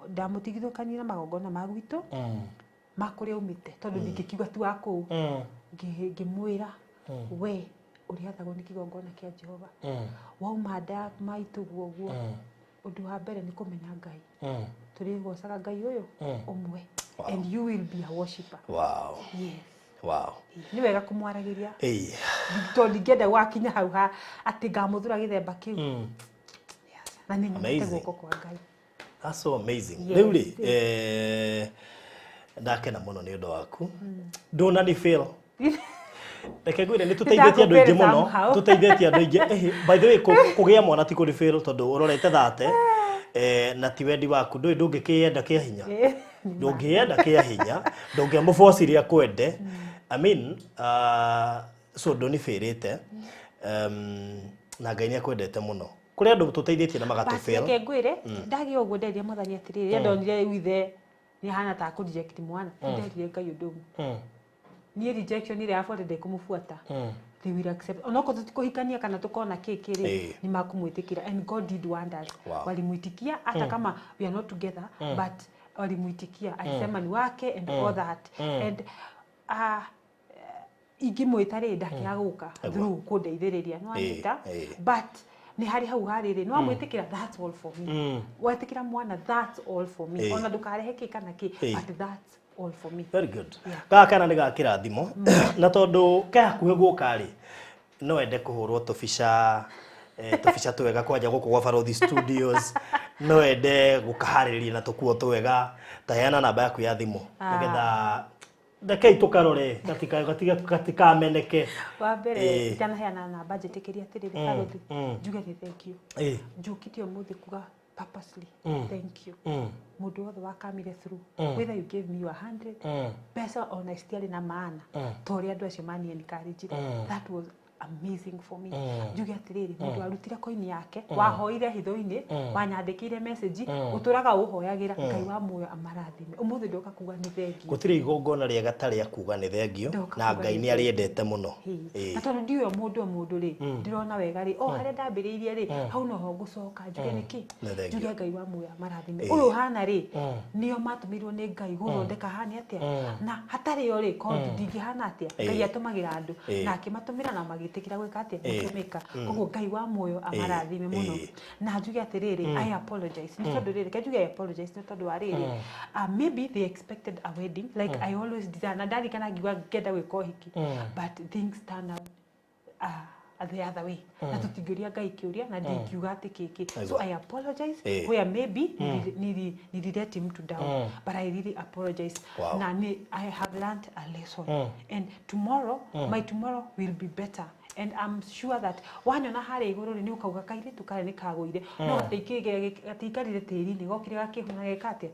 ndamutigithukania na magongona ma gwitu makuria umite tondu ndingikiuga tu wako ngimwira we uriathagwo ni kigongona kia Jehova wauma nda maitu guo undu wa mbere ni kumenya Ngai turigocaga Ngai uyu umwe and you will be a worshipper wow yes wow ni wega kumwaragiria tondu ngenda wakinya hau ha ati ngamuthura githemba kiu yes na ni ngoko kwa Ngai that's so amazing riu ri ndakena muno ni undu waku ndona ni fail reke gwire ni tuteithetie andu ingi muno tuteithetie andu ingi by the way kugia mwana ti kuri fail tondu urorete thate na ti wendi waku ndungikienda kia hinya ndungienda kia hinya ndungiamufociria kwende I mean so ndoni failite na Ngai ni akwendete muno kuri andu tuteithetie na magatu fail reke gwire ndagi ogwo nderia muthani atiriri ndonire withe ni hana ta ku reject mwana nderia Ngai undu ni rejection ile afuate de kumufuata they will accept onoko tutikuhikania kana tukona kekere ni makumwitikira and God did wonders walimuitikia hata kama we are not together but walimuitikia alisema ni wake and all that and igimwitare ndakiaguka through kundeithiriria no anita but ni hari hau hariri no amwitikira that's all for me watikira mwana that's all for me ona ndukarehe kikana ki but that's all for me very good kana ni gakira thimo na tondu ka kuhe guka ri no ende kuhurwo tubica twega kwanja guku gwa Farothi Studios no ende gukahariria na tukuo twega taheana namba yaku ya thimo nigetha ndakei tukarore katika meneke wa mbere kana heana namba njitikiria atiriri Farothi njuge ni thank you njukitio muthi kuga purposely thank you mundu wothe wakamire through whether you gave me your 100 pesa ona still na maana tori andu acio mani encourage that was amazing for me njuge atiriri mundu arutire koini yake wahoire hitho-ini wanyandikire message uturaga uhoyagira Ngai wa muoyo amarathime umuthi ndoka kuga ni thank you gutire igongona ria gatari akuga ni thank you na Ngai ni ariendete muno na tondu ndiyo mundu ri ndirona wega ri haria ndambiriirie ri hau no ho gucoka njuge niki njuge Ngai wa muoyo amarathime uyu hana ri nio matumirwo ni Ngai guthondeka hani atia na hatari yo ri kondi ndingihana atia Ngai atumagira andu na akimatumira na tikira gwika atia gutumika koguo Ngai wa muoyo amarathime muno na njuge atiriri I apologize ni tondu riri ke njuge I apologize ni tondu ariri maybe they expected a wedding like I always desire na ndari kana ngiwa ngenda gwika uhiki but things turn out the other way na tutingiria Ngai kiuria na ndingiuga ati kiki so I apologize where maybe need let him to down but I really apologize na I have learned a lesson and tomorrow my tomorrow will be better and I'm sure that wanyona hari iguru ni ukauga kaire tukare ni kaguire no atikarire tiri ni gokire gakihuna gekate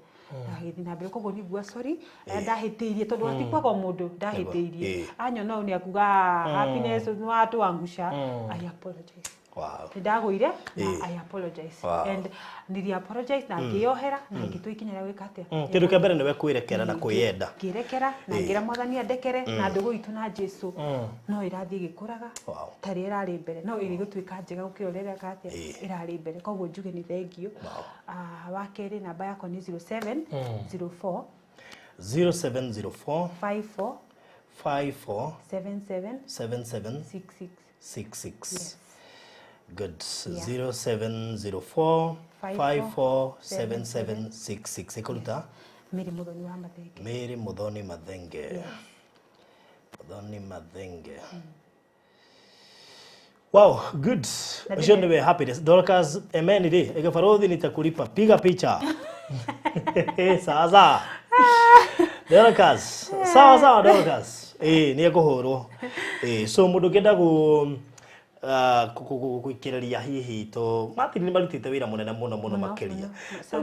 na mbere koguo nigua sorry ndahitiirie tondu atikwaga mundu ndahitiirie anyona ni akuga happiness ni watu wangusha I apologize ndaguire na I apologize and nili apologize na ngiohera na ngituikinya gwika atia kindu kia mbere ni we kwirekera na kwiyenda kirekera na ngira mwathani andekere na ndugu itu na Jesu no irathie gikuraga tari irari mbere no iri gutuika njega gukirorera katia irari mbere koguo njuge ni thank you wakeri namba yako ni 0704 54 77 66 good 0704 547766 ikuruta Mary Muthoni wa Mathenge Mary Muthoni Mathenge Muthoni Mathenge wow good ushoni we happiness Dorcas amen ri ege Farothi nitakulipa piga picha sasa Dorcas sawa Dorcas ni akuhurwo so mundu kenda kuikireria hihi to Mathenge marutite wira munene muno makiria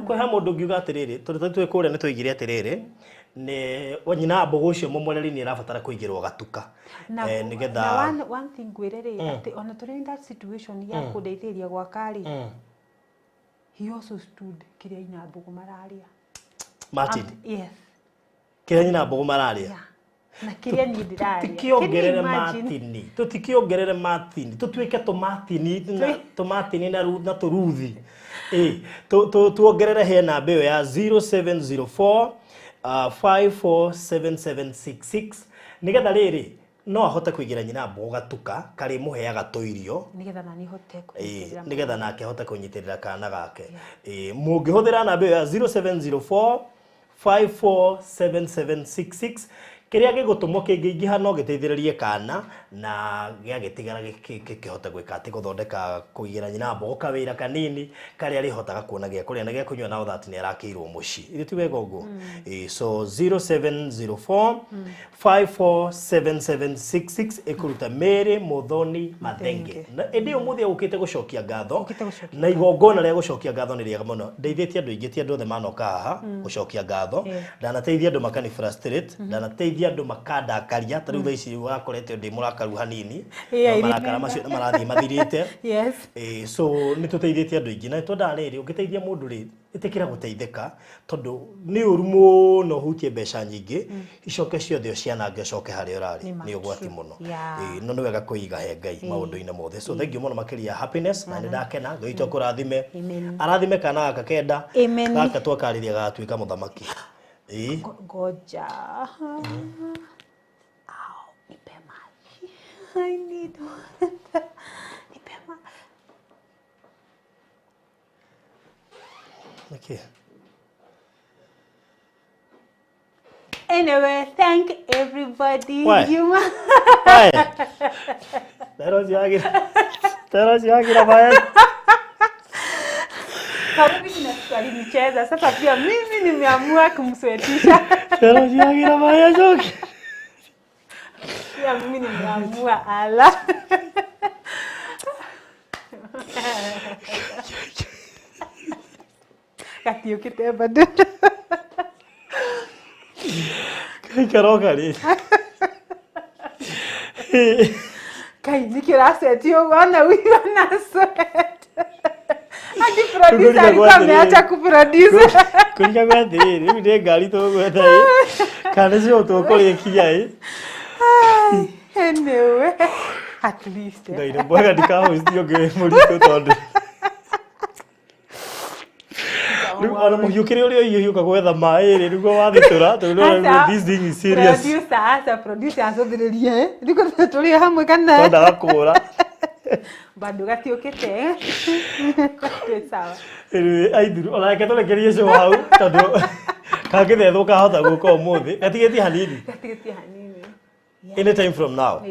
ko ha mundu ngiuga atiriri tuli kuria ni tuigire atiriri ne wanyina mbogo ucio mumoreri ni arabatara kuigirwo gatuka nigetha one thing gwirere ati ona tuli in that situation ya kudeithiria gwa kari he also stood kiria ina mbogo mararia Martin yes kiria ina mbogo mararia na kiria ni ndiraria tutikiongerere Martin tutuike Martin na turuthi tuongerere he namba iyo ya 0704 547766 nigetha riri no ahote kuigira nyina mbogo gatuka kari muheaga toirio nigetha nake ahote kunyitirira kana gake mungihũthĩra namba iyo ya 0704 547766 kiria gigutumo kingiingiha no giteithĩrĩrie kana na giagitigara gikihota gwika ati guthondeka kuigira nyina mbogo kawira kanini karia rihotaga kuona gia kuria na gia kunywa now that ni arakirwo muci iri ti wega uguo so 0704 547766 ikuruta Mary Muthoni Mathenge na indi umuthi ukite gucokia ngatho na igongona ria gucokia ngatho ni riega muno ndeithitie andu ingi ti andu othe manoka haha gucokia ngatho ndanateithia andu makani frustrate ndanateithia andu makandakaria tariu thaici wakorete ndi murakaru hanini marakara macio marathi mathirite yes so ni tuteithĩtie andu ingi na twenda riri ungiteithia mundu ri itikira guteithika tondu ni uru muno hutie mbeca nyingi icoke ciothe ciana ngecoke hari urari ni ugwati muno no ni wega kuiga he Ngai maundu-ini mothe so thank you muno makiria happiness na ndakena Ngai to kurathime arathime kana gaka kenda gaka twakariria gatuika muthamaki goja nipe maji I need water nipe maji okay. Anyway, thank everybody. Why? Why? Teros yagira baya. Kama mimi naswali nicheza sasa pia mimi nimeamua kumswetisha. Teros yagira baya joke. Pia mimi nimeamua ala. Kati ukite bado. Kai karogari. Kai nikira setio wana wiwa na sweat. Hadi producer alikuwa ameacha kuproduce. Kunika kwa thiri, ni ngari to gwetha kana cio to kuri kinya Anyway, at least. Ngai no bwaga ndikahostio nge murito tondu. Ana muhiukire uri hiuka gwetha mai ri rugo wathitura tondu this thing is serious. Producer asothiririe ndiko tuli hamwe kana tonda gakura bado gatiukite sawa aithuru ona ke tulekerie show hau tondu kangithetho kahota guka umuthi gatigeti hanini anytime from now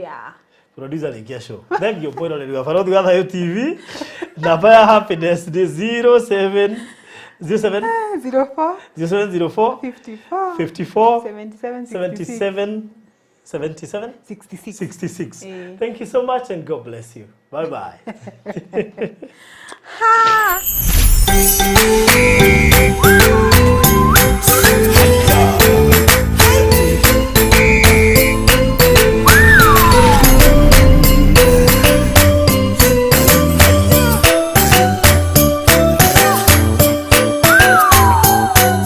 producer likia show thank you boy ole Farothi wa Thayo TV namba ya happiness ni 0704 54 77 66. Thank you so much and God bless you. Bye bye.